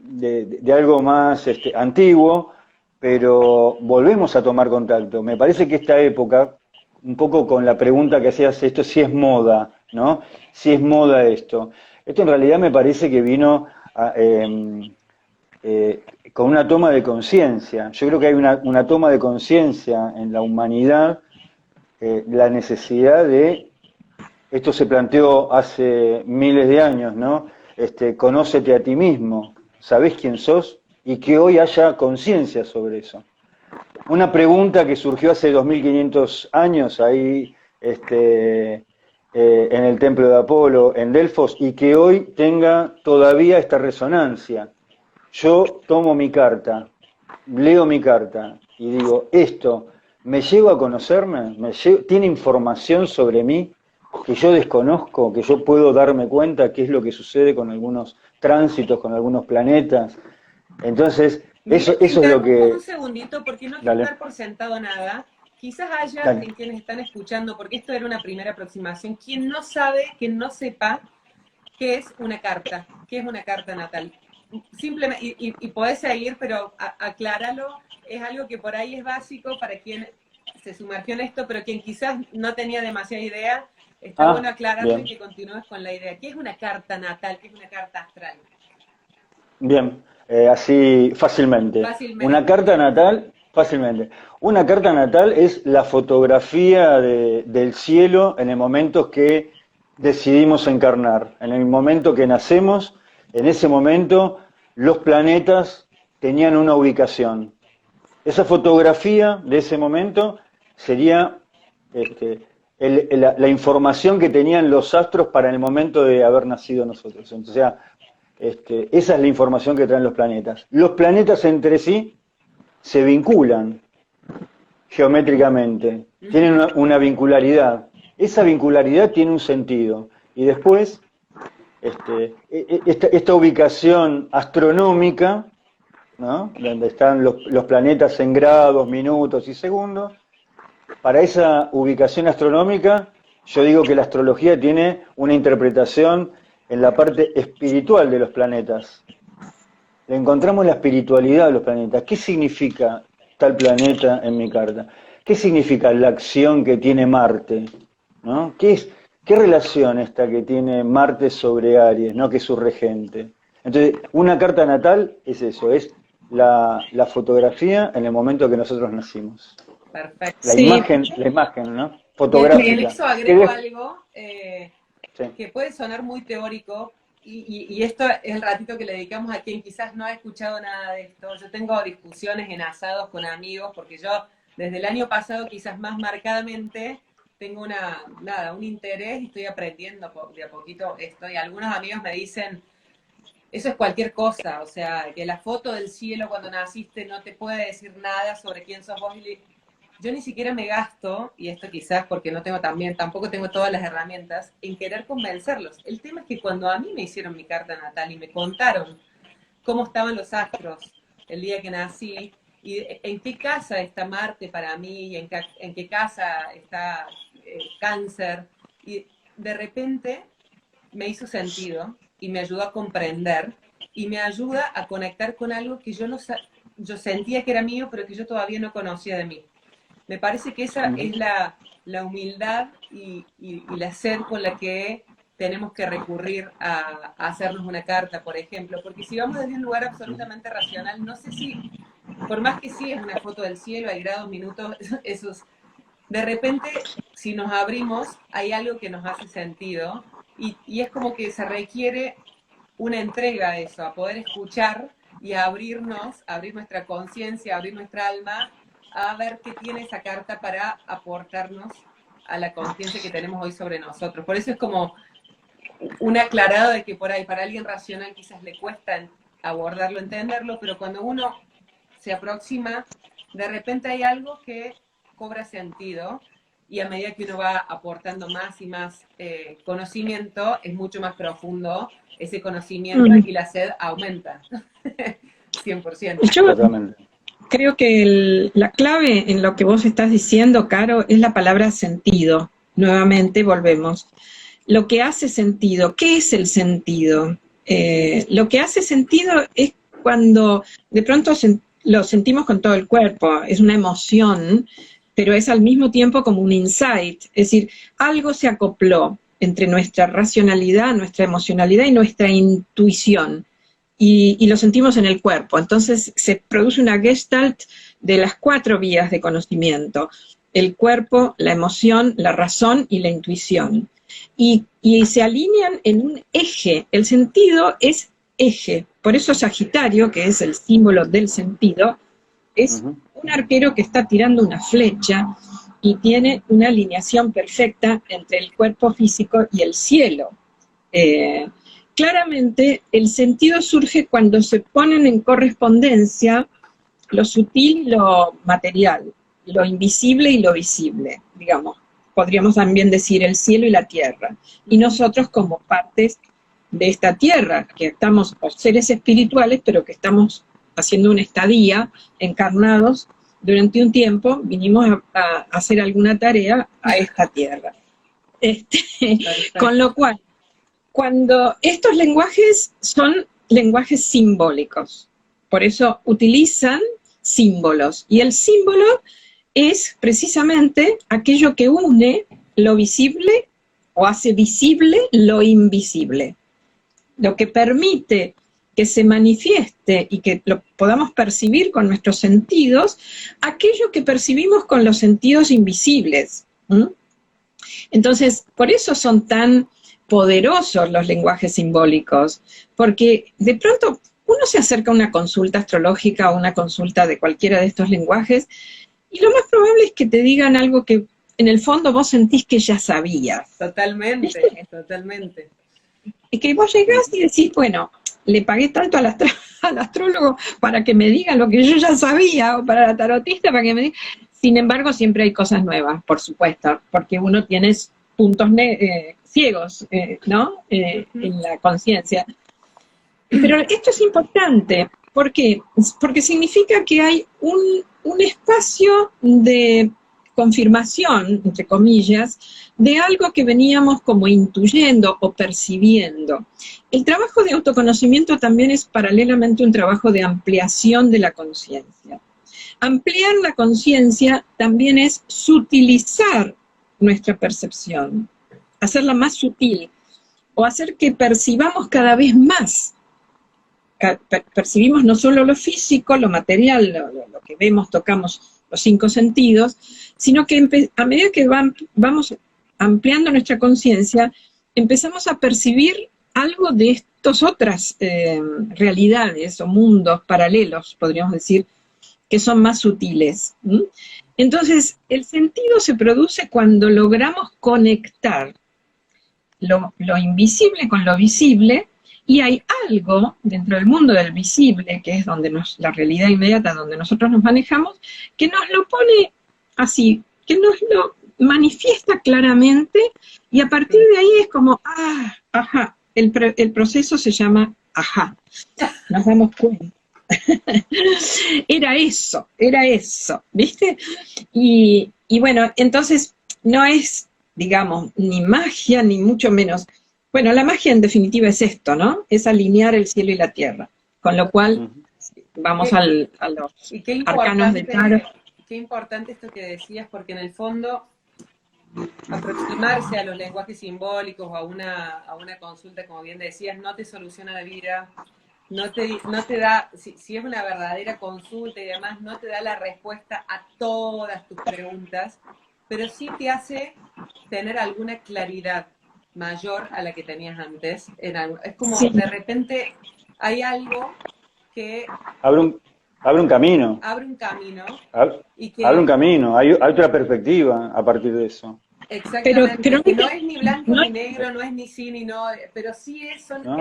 de algo más antiguo, pero volvemos a tomar contacto. Me parece que esta época, un poco con la pregunta que hacías, esto si es moda, ¿no? Si es moda esto. Esto en realidad me parece que vino con una toma de conciencia. Yo creo que hay una toma de conciencia en la humanidad, la necesidad de, esto se planteó hace miles de años, ¿no? Conócete a ti mismo, sabés quién sos y que hoy haya conciencia sobre eso. Una pregunta que surgió hace 2500 años ahí en el templo de Apolo, en Delfos, y que hoy tenga todavía esta resonancia. Yo tomo mi carta, leo mi carta y digo, esto, ¿me llevo a conocerme? ¿Tiene información sobre mí que yo desconozco, que yo puedo darme cuenta qué es lo que sucede con algunos tránsitos, con algunos planetas? Entonces, Miguel, te eso es lo interrumpo un que... segundito porque no quiero Dale, dar por sentado nada. Quizás haya dale. en quienes están escuchando, porque esto era una primera aproximación, quien no sabe, quien no sepa qué es una carta, qué es una carta natal. Simplemente, y podés seguir, pero acláralo, es algo que por ahí es básico para quien se sumergió en esto, pero quien quizás no tenía demasiada idea, está bueno Ah, aclararlo y bien. que continúes con la idea. ¿Qué es una carta natal? ¿Qué es una carta astral? Bien, así fácilmente. Una Fácilmente, carta bien. natal, fácilmente. Una carta natal es la fotografía del cielo en el momento que decidimos encarnar. En el momento que nacemos, en ese momento los planetas tenían una ubicación. Esa fotografía de ese momento sería este, la información que tenían los astros para el momento de haber nacido nosotros. O sea, esa es la información que traen los planetas. Los planetas entre sí se vinculan geométricamente, tienen una vincularidad. Esa vincularidad tiene un sentido. Y después, esta ubicación astronómica, ¿no? Donde están los planetas en grados, minutos y segundos, para esa ubicación astronómica, yo digo que la astrología tiene una interpretación en la parte espiritual de los planetas. Le encontramos la espiritualidad de los planetas. ¿Qué significa tal planeta en mi carta? ¿Qué significa la acción que tiene Marte? ¿No? ¿Qué relación esta que tiene Marte sobre Aries, ¿no? Que es su regente? Entonces, una carta natal es eso, es la fotografía en el momento que nosotros nacimos. Perfecto. Sí, La imagen, ¿no? Y en Fotográfica. eso agrego algo Sí. que puede sonar muy teórico, y esto es el ratito que le dedicamos a quien quizás no ha escuchado nada de esto. Yo tengo discusiones en asados con amigos, porque yo desde el año pasado quizás más marcadamente tengo un interés y estoy aprendiendo de a poquito esto, y algunos amigos me dicen, eso es cualquier cosa, o sea, que la foto del cielo cuando naciste no te puede decir nada sobre quién sos vos. Yo ni siquiera me gasto, y esto quizás porque no tengo tampoco tengo todas las herramientas, en querer convencerlos. El tema es que cuando a mí me hicieron mi carta natal y me contaron cómo estaban los astros el día que nací, y en qué casa está Marte para mí, y en qué casa está Cáncer, y de repente me hizo sentido y me ayudó a comprender y me ayuda a conectar con algo que yo sentía que era mío, pero que yo todavía no conocía de mí. Me parece que esa es la humildad y la sed con la que tenemos que recurrir a hacernos una carta, por ejemplo, porque si vamos desde un lugar absolutamente racional, no sé si por más que sí es una foto del cielo, hay grados, minutos, esos, de repente, si nos abrimos, hay algo que nos hace sentido y es como que se requiere una entrega a eso, a poder escuchar y a abrirnos, a abrir nuestra conciencia, a abrir nuestra alma, a ver qué tiene esa carta para aportarnos a la conciencia que tenemos hoy sobre nosotros. Por eso es como un aclarado de que por ahí para alguien racional quizás le cuesta abordarlo, entenderlo, pero cuando uno se aproxima, de repente hay algo que cobra sentido y a medida que uno va aportando más y más conocimiento, es mucho más profundo ese conocimiento y la sed aumenta. 100%. Yo Totalmente. creo que la clave en lo que vos estás diciendo, Caro, es la palabra sentido. Nuevamente volvemos. Lo que hace sentido, ¿qué es el sentido? Lo que hace sentido es cuando de pronto lo sentimos con todo el cuerpo, es una emoción, pero es al mismo tiempo como un insight, es decir, algo se acopló entre nuestra racionalidad, nuestra emocionalidad y nuestra intuición, y lo sentimos en el cuerpo. Entonces se produce una gestalt de las 4 vías de conocimiento: el cuerpo, la emoción, la razón y la intuición. Y se alinean en un eje. El sentido es eje. Por eso Sagitario, que es el símbolo del sentido, es un arquero que está tirando una flecha y tiene una alineación perfecta entre el cuerpo físico y el cielo. Claramente, el sentido surge cuando se ponen en correspondencia lo sutil y lo material, lo invisible y lo visible, digamos. Podríamos también decir el cielo y la tierra. Y nosotros como partes de esta tierra, que estamos seres espirituales, pero que estamos haciendo una estadía, encarnados durante un tiempo, vinimos a hacer alguna tarea a esta tierra. Con lo cual, cuando estos lenguajes son lenguajes simbólicos, por eso utilizan símbolos, y el símbolo es precisamente aquello que une lo visible o hace visible lo invisible, lo que permite que se manifieste y que lo podamos percibir con nuestros sentidos, aquello que percibimos con los sentidos invisibles. Entonces, por eso son tan poderosos los lenguajes simbólicos, porque de pronto uno se acerca a una consulta astrológica o una consulta de cualquiera de estos lenguajes, y lo más probable es que te digan algo que en el fondo vos sentís que ya sabías. Totalmente, ¿viste? Totalmente. Y que vos llegás y decís, bueno, le pagué tanto al astrólogo para que me diga lo que yo ya sabía, o para la tarotista para que me diga. Sin embargo, siempre hay cosas nuevas, por supuesto, porque uno tiene puntos ciegos, ¿no? En la conciencia. Pero esto es importante. ¿Por qué? Porque significa que hay un espacio de confirmación, entre comillas, de algo que veníamos como intuyendo o percibiendo. El trabajo de autoconocimiento también es paralelamente un trabajo de ampliación de la conciencia. Ampliar la conciencia también es sutilizar nuestra percepción, hacerla más sutil, o hacer que percibamos cada vez más. Percibimos no solo lo físico, lo material, lo que vemos, tocamos, los 5 sentidos, sino que a medida que vamos ampliando nuestra conciencia, empezamos a percibir algo de estas otras realidades o mundos paralelos, podríamos decir, que son más sutiles. Entonces, el sentido se produce cuando logramos conectar lo invisible con lo visible, y hay algo dentro del mundo del visible, que es donde la realidad inmediata, donde nosotros nos manejamos, que nos lo pone así, que nos lo manifiesta claramente, y a partir de ahí es como, ajá, el proceso se llama ajá, nos damos cuenta. Era eso, ¿viste? Y bueno, entonces no es, digamos, ni magia, ni mucho menos. Bueno, la magia en definitiva es esto, ¿no? Es alinear el cielo y la tierra. Con lo cual, vamos a los arcanos de tarot. Qué importante esto que decías, porque en el fondo, aproximarse a los lenguajes simbólicos o a una consulta, como bien decías, no te soluciona la vida, no te da, si es una verdadera consulta y demás, no te da la respuesta a todas tus preguntas, pero sí te hace tener alguna claridad mayor a la que tenías antes. Es como Sí, de repente hay algo que Abre un, abre un camino, abre un camino ab- y abre un que camino, hay otra perspectiva a partir de eso, pero exactamente, que no es ni blanco no, ni negro, no es ni sí ni no, pero sí ¿no?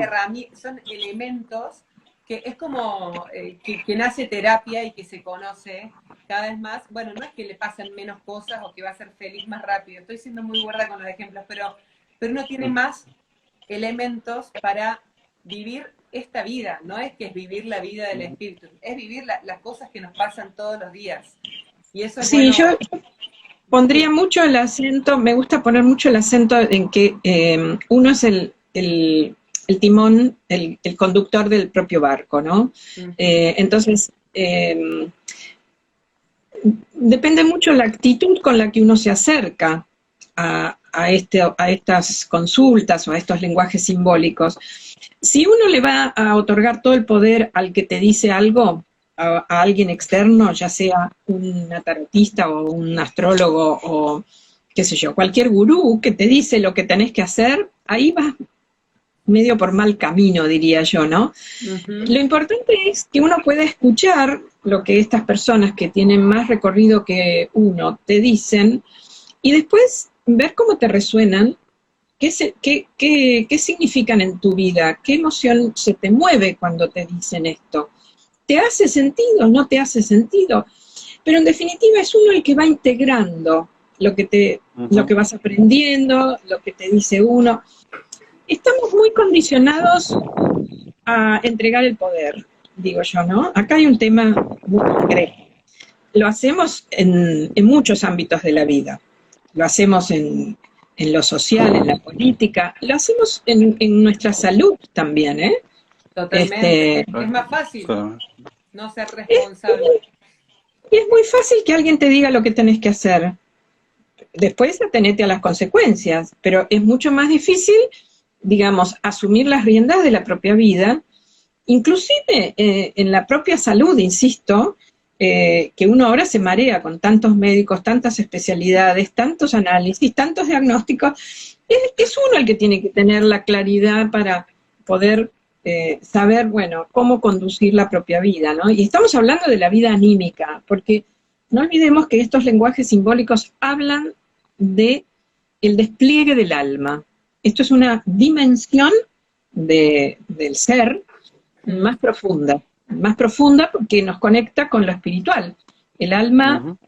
son elementos que es como que nace terapia y que se conoce cada vez más. Bueno, no es que le pasen menos cosas o que va a ser feliz más rápido, estoy siendo muy burda con los ejemplos, pero uno tiene más elementos para vivir esta vida, no es que es vivir la vida del espíritu, es vivir las cosas que nos pasan todos los días. Y eso es sí, yo bueno, pondría sí. mucho el acento, me gusta poner mucho el acento en que uno es el timón, el conductor del propio barco, ¿no? Ujú. Entonces, depende mucho la actitud con la que uno se acerca a estas consultas o a estos lenguajes simbólicos. Si uno le va a otorgar todo el poder al que te dice algo, a alguien externo, ya sea un tarotista o un astrólogo o qué sé yo, cualquier gurú que te dice lo que tenés que hacer, ahí vas medio por mal camino, diría yo, ¿no? Ujú. Lo importante es que uno pueda escuchar lo que estas personas que tienen más recorrido que uno te dicen y después ver cómo te resuenan, qué significan en tu vida, qué emoción se te mueve cuando te dicen esto. ¿Te hace sentido? ¿No te hace sentido? Pero en definitiva es uno el que va integrando lo que Ujú. vas aprendiendo, lo que te dice uno. Estamos muy condicionados a entregar el poder, digo yo, ¿no? Acá hay un tema muy concreto. Lo hacemos en muchos ámbitos de la vida. Lo hacemos en lo social, en la política, lo hacemos en nuestra salud también, ¿eh? Totalmente. Este, Es más fácil Sí. no ser es, responsable. es muy fácil que alguien te diga lo que tenés que hacer. Después atenete a las consecuencias, pero es mucho más difícil, digamos, asumir las riendas de la propia vida, inclusive en la propia salud, insisto, que uno ahora se marea con tantos médicos, tantas especialidades, tantos análisis, tantos diagnósticos. Es uno el que tiene que tener la claridad para poder saber, bueno, cómo conducir la propia vida, ¿no? Y estamos hablando de la vida anímica, porque no olvidemos que estos lenguajes simbólicos hablan de el despliegue del alma. Esto es una dimensión del ser Mm. más profunda porque nos conecta con lo espiritual. El alma Ujú.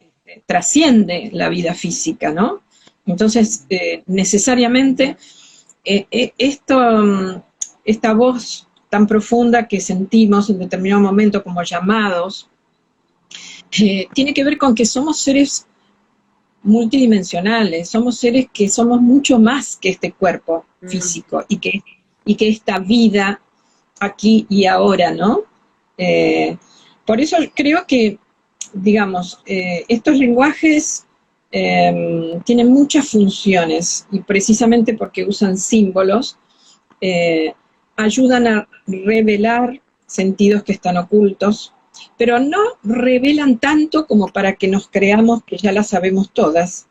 trasciende la vida física, ¿no? Entonces, necesariamente, esta voz tan profunda que sentimos en determinado momento como llamados, tiene que ver con que somos seres multidimensionales, somos seres que somos mucho más que este cuerpo Mm. físico y que esta vida aquí y ahora, ¿no? Eh, por eso creo que, digamos, estos lenguajes tienen muchas funciones y precisamente porque usan símbolos, eh, ayudan a revelar sentidos que están ocultos, pero no revelan tanto como para que nos creamos que ya las sabemos todas,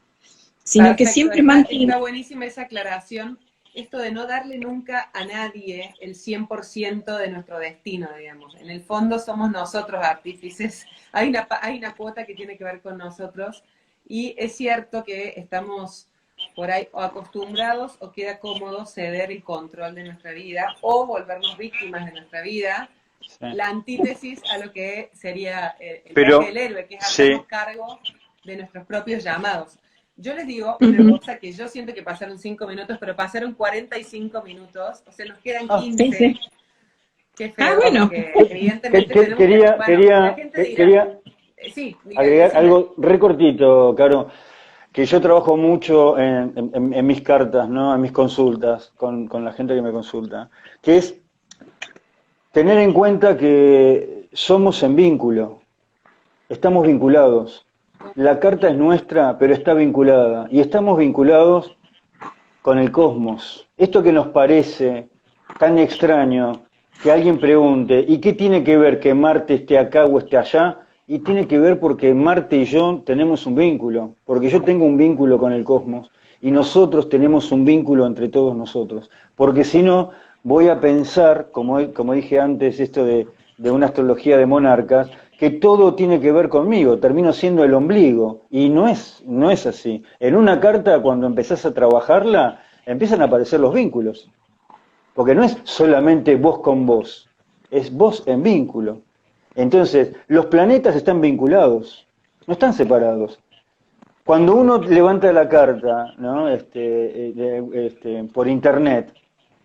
sino que Perfecto, siempre está mantienen. buenísima esa aclaración. Esto de no darle nunca a nadie el 100% de nuestro destino, digamos. En el fondo somos nosotros artífices. Hay una cuota que tiene que ver con nosotros y es cierto que estamos por ahí o acostumbrados o queda cómodo ceder el control de nuestra vida o volvernos víctimas de nuestra vida, Sí. la antítesis a lo que sería el viaje Pero, del héroe, que es sí, hacernos cargo de nuestros propios llamados. Yo les digo una Uh-huh. cosa que yo siento que pasaron 5 minutos, pero pasaron 45 minutos, o sea, nos quedan ah, 15. Qué Ah, feo, bueno, porque evidentemente tenemos que, quería, bueno, la quería, gente dirá, quería sí, agregar decime. algo recortito, Caro, que yo trabajo mucho en mis cartas, ¿no? En mis consultas, con la gente que me consulta, que es tener en cuenta que somos en vínculo, estamos vinculados. La carta es nuestra, pero está vinculada. Y estamos vinculados con el cosmos. Esto que nos parece tan extraño, que alguien pregunte, ¿y qué tiene que ver que Marte esté acá o esté allá? Y tiene que ver porque Marte y yo tenemos un vínculo, porque yo tengo un vínculo con el cosmos y nosotros tenemos un vínculo entre todos nosotros, porque si no voy a pensar, como dije antes, esto de una astrología de monarcas, que todo tiene que ver conmigo, termino siendo el ombligo, y no es así. En una carta, cuando empezás a trabajarla, empiezan a aparecer los vínculos. Porque no es solamente vos con vos, es vos en vínculo. Entonces, los planetas están vinculados, no están separados. Cuando uno levanta la carta, ¿no? Por internet,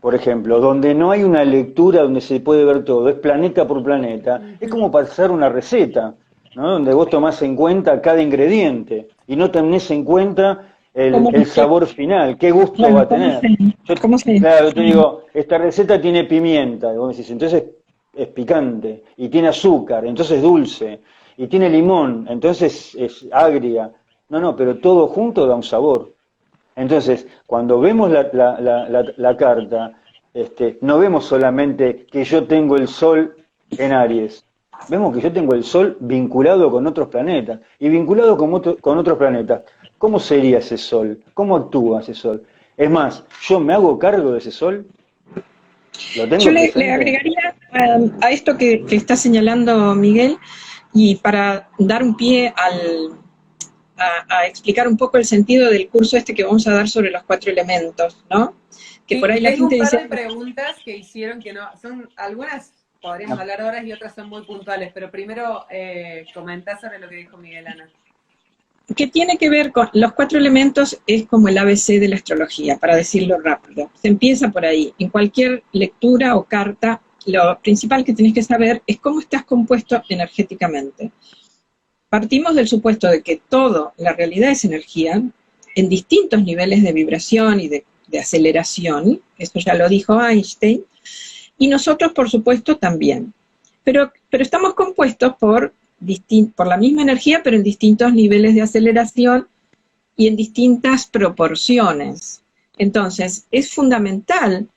por ejemplo, donde no hay una lectura donde se puede ver todo, es planeta por planeta, es como pasar una receta, ¿no? Donde vos tomás en cuenta cada ingrediente y no tenés en cuenta el sabor final, qué gusto va a tener. Claro, yo te digo, esta receta tiene pimienta, y vos decís, entonces es picante, y tiene azúcar, entonces es dulce, y tiene limón, entonces es agria. No, pero todo junto da un sabor. Entonces, cuando vemos la carta, no vemos solamente que yo tengo el Sol en Aries, vemos que yo tengo el Sol vinculado con otros planetas, y vinculado con otros planetas. ¿Cómo sería ese Sol? ¿Cómo actúa ese Sol? Es más, ¿yo me hago cargo de ese Sol? ¿Lo tengo Yo presente? le agregaría a esto que está señalando Miguel, y para dar un pie a explicar un poco el sentido del curso este que vamos a dar sobre los 4 elementos, ¿no? Que sí, por ahí la gente dice... dice... Tengo un par de preguntas que hicieron que no... Son algunas podríamos hablar horas y otras son muy puntuales, pero primero comentá sobre lo que dijo Miguel Ana. Que tiene que ver con los 4 elementos, es como el ABC de la astrología, para decirlo rápido. Se empieza por ahí. En cualquier lectura o carta, lo principal que tenés que saber es cómo estás compuesto energéticamente. Partimos del supuesto de que toda la realidad es energía, en distintos niveles de vibración y de aceleración, eso ya lo dijo Einstein, y nosotros, por supuesto, también. Pero estamos compuestos por la misma energía, pero en distintos niveles de aceleración y en distintas proporciones. Entonces, es fundamental,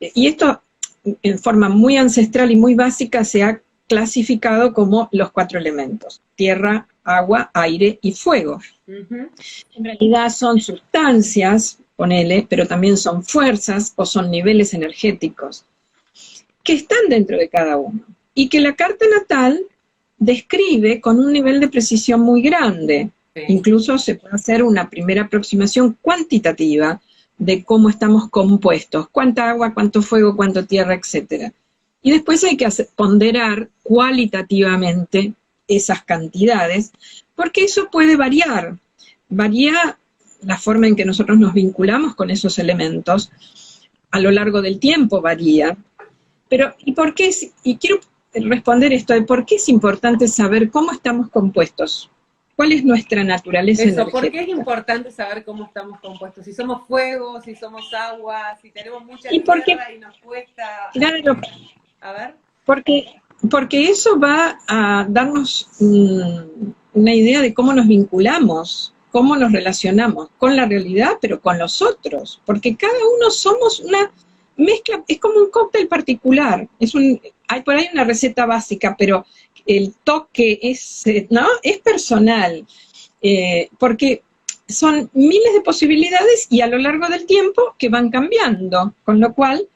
y esto en forma muy ancestral y muy básica se ha clasificado como los 4 elementos: tierra, agua, aire y fuego. En realidad son sustancias, ponele, pero también son fuerzas o son niveles energéticos que están dentro de cada uno, y que la carta natal describe con un nivel de precisión muy grande. Sí. Incluso se puede hacer una primera aproximación cuantitativa de cómo estamos compuestos, cuánta agua, cuánto fuego, cuánto tierra, etc. Y después hay que ponderar cualitativamente esas cantidades, porque eso puede variar. Varía la forma en que nosotros nos vinculamos con esos elementos, a lo largo del tiempo varía. Pero, ¿y por qué? Y quiero responder esto de por qué es importante saber cómo estamos compuestos. ¿Cuál es nuestra naturaleza energética? ¿Por qué es importante saber cómo estamos compuestos? Si somos fuego, si somos agua, si tenemos mucha tierra y nos cuesta... Claro, a ver. Porque eso va a darnos una idea de cómo nos vinculamos, cómo nos relacionamos con la realidad, pero con los otros. Porque cada uno somos una mezcla, es como un cóctel particular. Hay por ahí una receta básica, pero el toque es personal, porque son miles de posibilidades y a lo largo del tiempo que van cambiando, con lo cual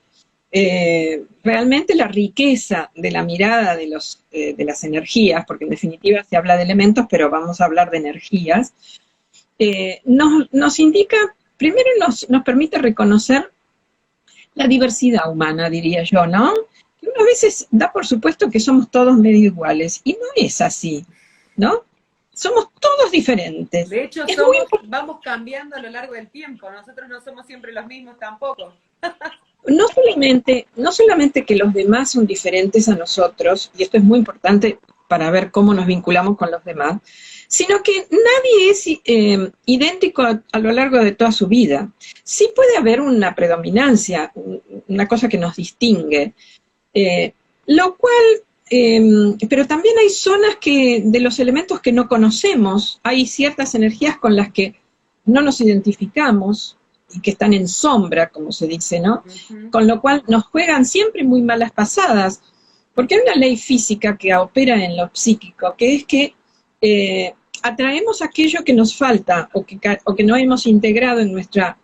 realmente la riqueza de la mirada de las energías, porque en definitiva se habla de elementos, pero vamos a hablar de energías, nos indica, primero nos permite reconocer la diversidad humana, diría yo, ¿no? Que uno a veces da por supuesto que somos todos medio iguales, y no es así, ¿no? Somos todos diferentes. De hecho, vamos cambiando a lo largo del tiempo, nosotros no somos siempre los mismos tampoco. No solamente que los demás son diferentes a nosotros, y esto es muy importante para ver cómo nos vinculamos con los demás, sino que nadie es idéntico a lo largo de toda su vida. Sí puede haber una predominancia, una cosa que nos distingue, lo cual, pero también hay zonas de los elementos que no conocemos, hay ciertas energías con las que no nos identificamos, y que están en sombra, como se dice, ¿no? Ujú. Con lo cual nos juegan siempre muy malas pasadas, porque hay una ley física que opera en lo psíquico, que es que atraemos aquello que nos falta o que no hemos integrado en nuestro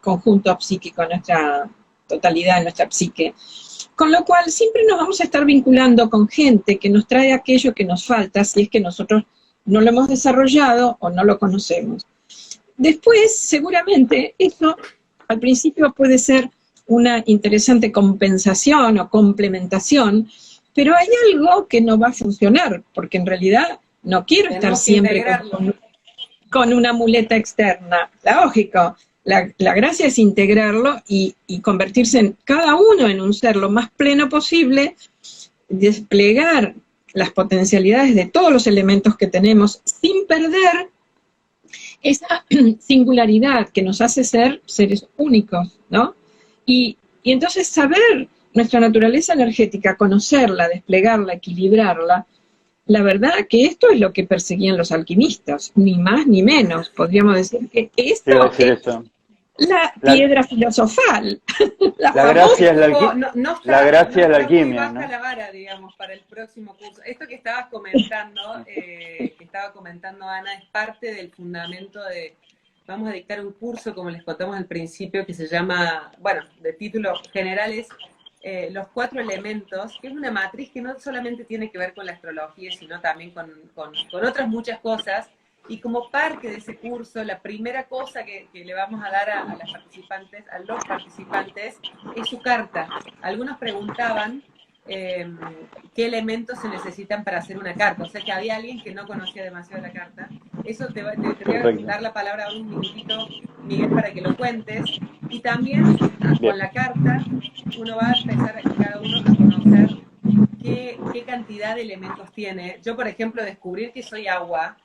conjunto psíquico, en nuestra totalidad, en nuestra psique. Con lo cual siempre nos vamos a estar vinculando con gente que nos trae aquello que nos falta, si es que nosotros no lo hemos desarrollado o no lo conocemos. Después, seguramente, eso al principio puede ser una interesante compensación o complementación, pero hay algo que no va a funcionar, porque en realidad no quiero estar Tenemos que siempre integrarlo. con una muleta externa. Lógico, la gracia es integrarlo y convertirse en cada uno en un ser lo más pleno posible, desplegar las potencialidades de todos los elementos que tenemos sin perder esa singularidad que nos hace ser seres únicos, ¿no? Y entonces saber nuestra naturaleza energética, conocerla, desplegarla, equilibrarla, la verdad que esto es lo que perseguían los alquimistas, ni más ni menos. Podríamos decir que esto es la piedra filosofal. La gracia es la gracia es la está muy alquimia, baja ¿no? la vara, digamos, para el próximo curso. Esto que estabas comentando, Ana, es parte del fundamento de, vamos a dictar un curso, como les contamos al principio, que se llama, bueno, de título general es Los 4 elementos, que es una matriz que no solamente tiene que ver con la astrología, sino también con otras muchas cosas. Y como parte de ese curso, la primera cosa que le vamos a dar a las participantes, a los participantes, es su carta. Algunos preguntaban qué elementos se necesitan para hacer una carta. O sea que había alguien que no conocía demasiado la carta. Eso te voy a dar la palabra ahora un minutito, Miguel, para que lo cuentes. Y también con la carta uno va a empezar cada uno a conocer qué cantidad de elementos tiene. Yo, por ejemplo, descubrir que soy agua,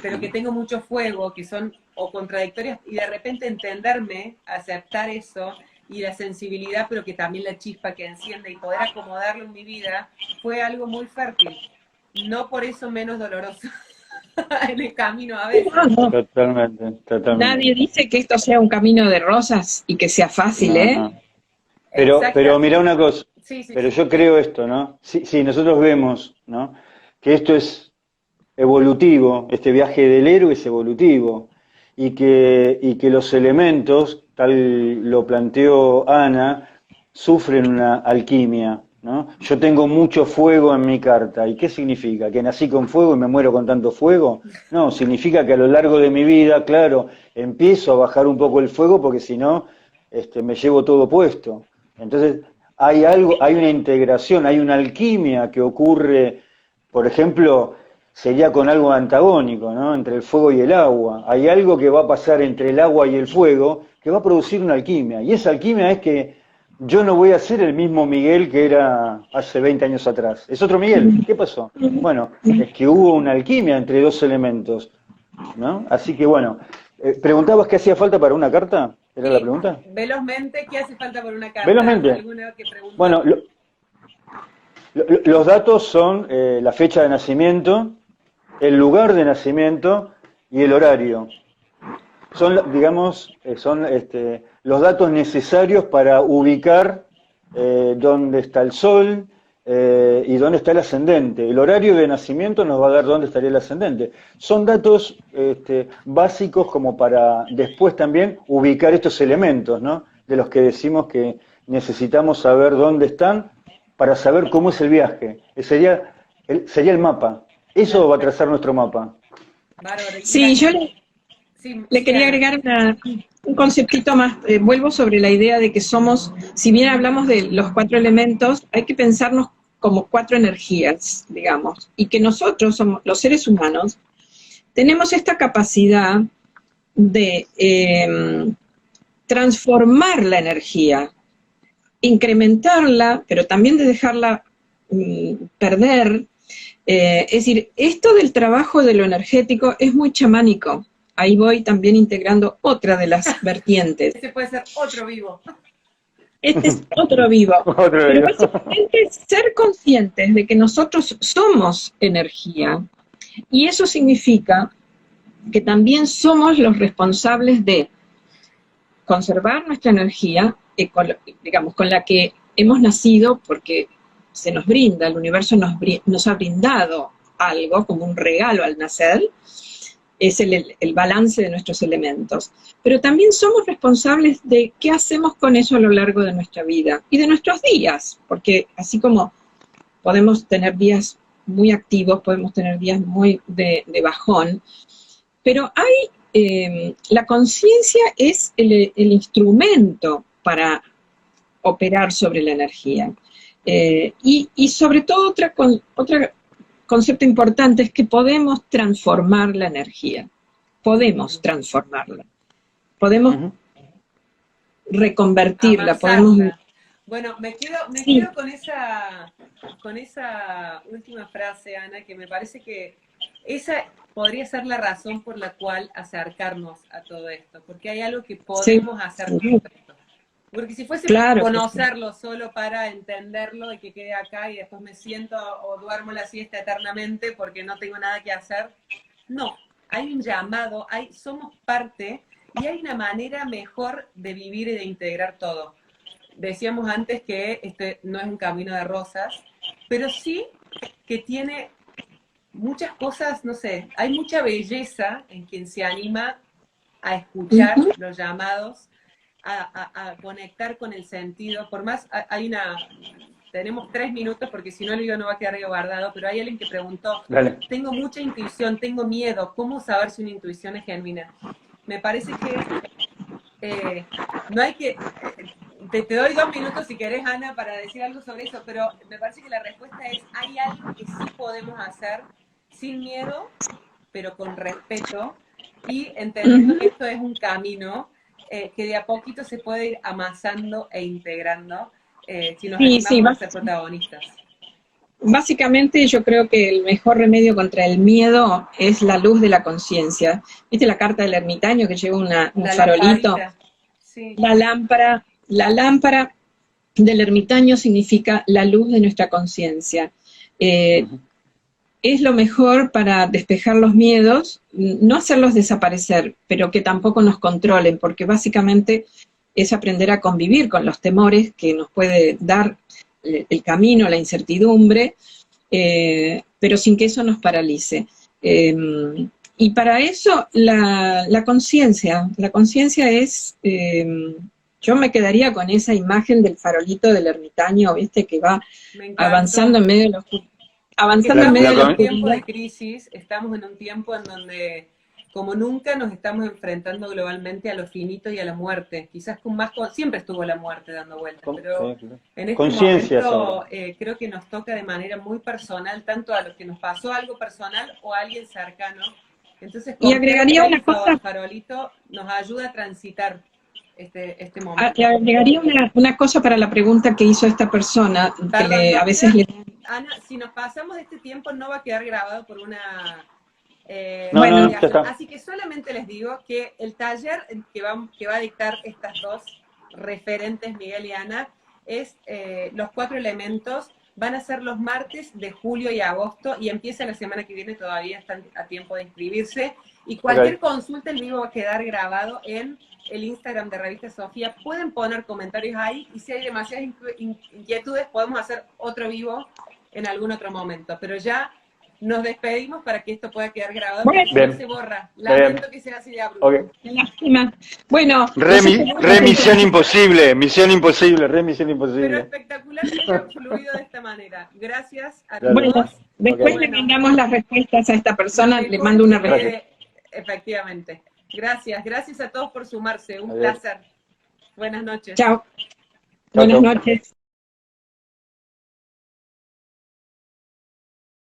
pero que tengo mucho fuego, que son o contradictorias, y de repente entenderme, aceptar eso, y la sensibilidad, pero que también la chispa que enciende, y poder acomodarlo en mi vida, fue algo muy fértil. No por eso menos doloroso en el camino a veces. No, Totalmente. nadie dice que esto sea un camino de rosas y que sea fácil, No. Pero mira una cosa, sí, yo creo esto, ¿no? Si nosotros vemos, ¿no?, que esto es evolutivo, este viaje del héroe es evolutivo, y que los elementos, tal lo planteó Ana, sufren una alquimia, ¿no? Yo tengo mucho fuego en mi carta, ¿y qué significa? ¿Que nací con fuego y me muero con tanto fuego? No, significa que a lo largo de mi vida, claro, empiezo a bajar un poco el fuego, porque si no, me llevo todo puesto. Entonces, hay una integración, hay una alquimia que ocurre, por ejemplo, sería con algo antagónico, ¿no?, entre el fuego y el agua. Hay algo que va a pasar entre el agua y el fuego que va a producir una alquimia. Y esa alquimia es que yo no voy a ser el mismo Miguel que era hace 20 años atrás. Es otro Miguel. ¿Qué pasó? Bueno, es que hubo una alquimia entre 2 elementos, ¿no? Así que bueno, ¿preguntabas qué hacía falta para una carta? ¿Era la pregunta? Velozmente, ¿qué hace falta para una carta? Velozmente. ¿Alguna que pregunta? Bueno, los datos son la fecha de nacimiento, el lugar de nacimiento y el horario. Son, digamos, los datos necesarios para ubicar dónde está el sol y dónde está el ascendente. El horario de nacimiento nos va a dar dónde estaría el ascendente. Son datos básicos como para después también ubicar estos elementos, ¿no?, de los que decimos que necesitamos saber dónde están para saber cómo es el viaje. Sería el mapa. Eso va a trazar nuestro mapa. Sí, yo le quería agregar un conceptito más. Vuelvo sobre la idea de que somos, si bien hablamos de los 4 elementos, hay que pensarnos como 4 energías, digamos, y que nosotros, somos los seres humanos, tenemos esta capacidad de transformar la energía, incrementarla, pero también de dejarla perder. Es decir, esto del trabajo de lo energético es muy chamánico. Ahí voy también integrando otra de las vertientes. Ese puede ser otro vivo. Este es otro vivo. Pero básicamente es ser conscientes de que nosotros somos energía. Y eso significa que también somos los responsables de conservar nuestra energía, digamos, con la que hemos nacido, porque se nos brinda, el universo nos ha brindado algo como un regalo al nacer, es el balance de nuestros elementos. Pero también somos responsables de qué hacemos con eso a lo largo de nuestra vida y de nuestros días, porque así como podemos tener días muy activos, podemos tener días muy de bajón, pero la conciencia es el instrumento para operar sobre la energía. Y sobre todo otro concepto importante es que podemos transformar la energía, podemos transformarla, podemos reconvertirla, Amasarla. podemos... Bueno, me quedo con esa última frase, Ana, que me parece que esa podría ser la razón por la cual acercarnos a todo esto, porque hay algo que podemos hacer con esto. Porque si fuese claro, conocerlo solo para entenderlo y que quede acá y después me siento o duermo la siesta eternamente porque no tengo nada que hacer, no, hay un llamado, somos parte y hay una manera mejor de vivir y de integrar todo. Decíamos antes que este no es un camino de rosas, pero sí que tiene muchas cosas, no sé, hay mucha belleza en quien se anima a escuchar los llamados, a conectar con el sentido. Por más, tenemos 3 minutos porque si no el video no va a quedar guardado, pero hay alguien que preguntó, tengo mucha intuición, tengo miedo, ¿cómo saber si una intuición es genuina? Me parece que no hay que... Te doy 2 minutos si querés, Ana, para decir algo sobre eso, pero me parece que la respuesta es, hay algo que sí podemos hacer sin miedo, pero con respeto, y entendiendo que esto es un camino que de a poquito se puede ir amasando e integrando si nos animamos a ser protagonistas. Básicamente yo creo que el mejor remedio contra el miedo es la luz de la conciencia. ¿Viste la carta del ermitaño que lleva un farolito? Sí. La lámpara del ermitaño significa la luz de nuestra conciencia. Es lo mejor para despejar los miedos, no hacerlos desaparecer, pero que tampoco nos controlen, porque básicamente es aprender a convivir con los temores que nos puede dar el camino, la incertidumbre, pero sin que eso nos paralice. Y para eso la conciencia es... yo me quedaría con esa imagen del farolito del ermitaño, ¿viste? Que va avanzando en medio de los... Estamos en un tiempo de crisis, estamos en un tiempo en donde como nunca nos estamos enfrentando globalmente a lo finito y a la muerte. Quizás con más... siempre estuvo la muerte dando vueltas, pero en este momento creo que nos toca de manera muy personal, tanto a los que nos pasó algo personal o a alguien cercano. Entonces, y agregaría una cosa... el farolito nos ayuda a transitar este momento. Y agregaría una cosa para la pregunta que hizo esta persona, que a veces le... Ana, si nos pasamos de este tiempo no va a quedar grabado por una... bueno, así que solamente les digo que el taller que va a dictar estas dos referentes, Miguel y Ana, es los 4 elementos. Van a ser los martes de julio y agosto y empieza la semana que viene, todavía están a tiempo de inscribirse. Y cualquier consulta en vivo va a quedar grabado en el Instagram de Revista Sofía. Pueden poner comentarios ahí y si hay demasiadas inquietudes podemos hacer otro vivo en algún otro momento. Pero ya nos despedimos para que esto pueda quedar grabado, porque no se borra. Lamento que sea así de abrupto. Qué lástima. Bueno, remisión imposible, remisión imposible. Pero espectacular que haya fluido de esta manera. Gracias a todos. Bueno, después le mandamos las respuestas a esta persona, le mando una respuesta. Efectivamente. Gracias a todos por sumarse. Un placer. Buenas noches. Chao. Buenas noches.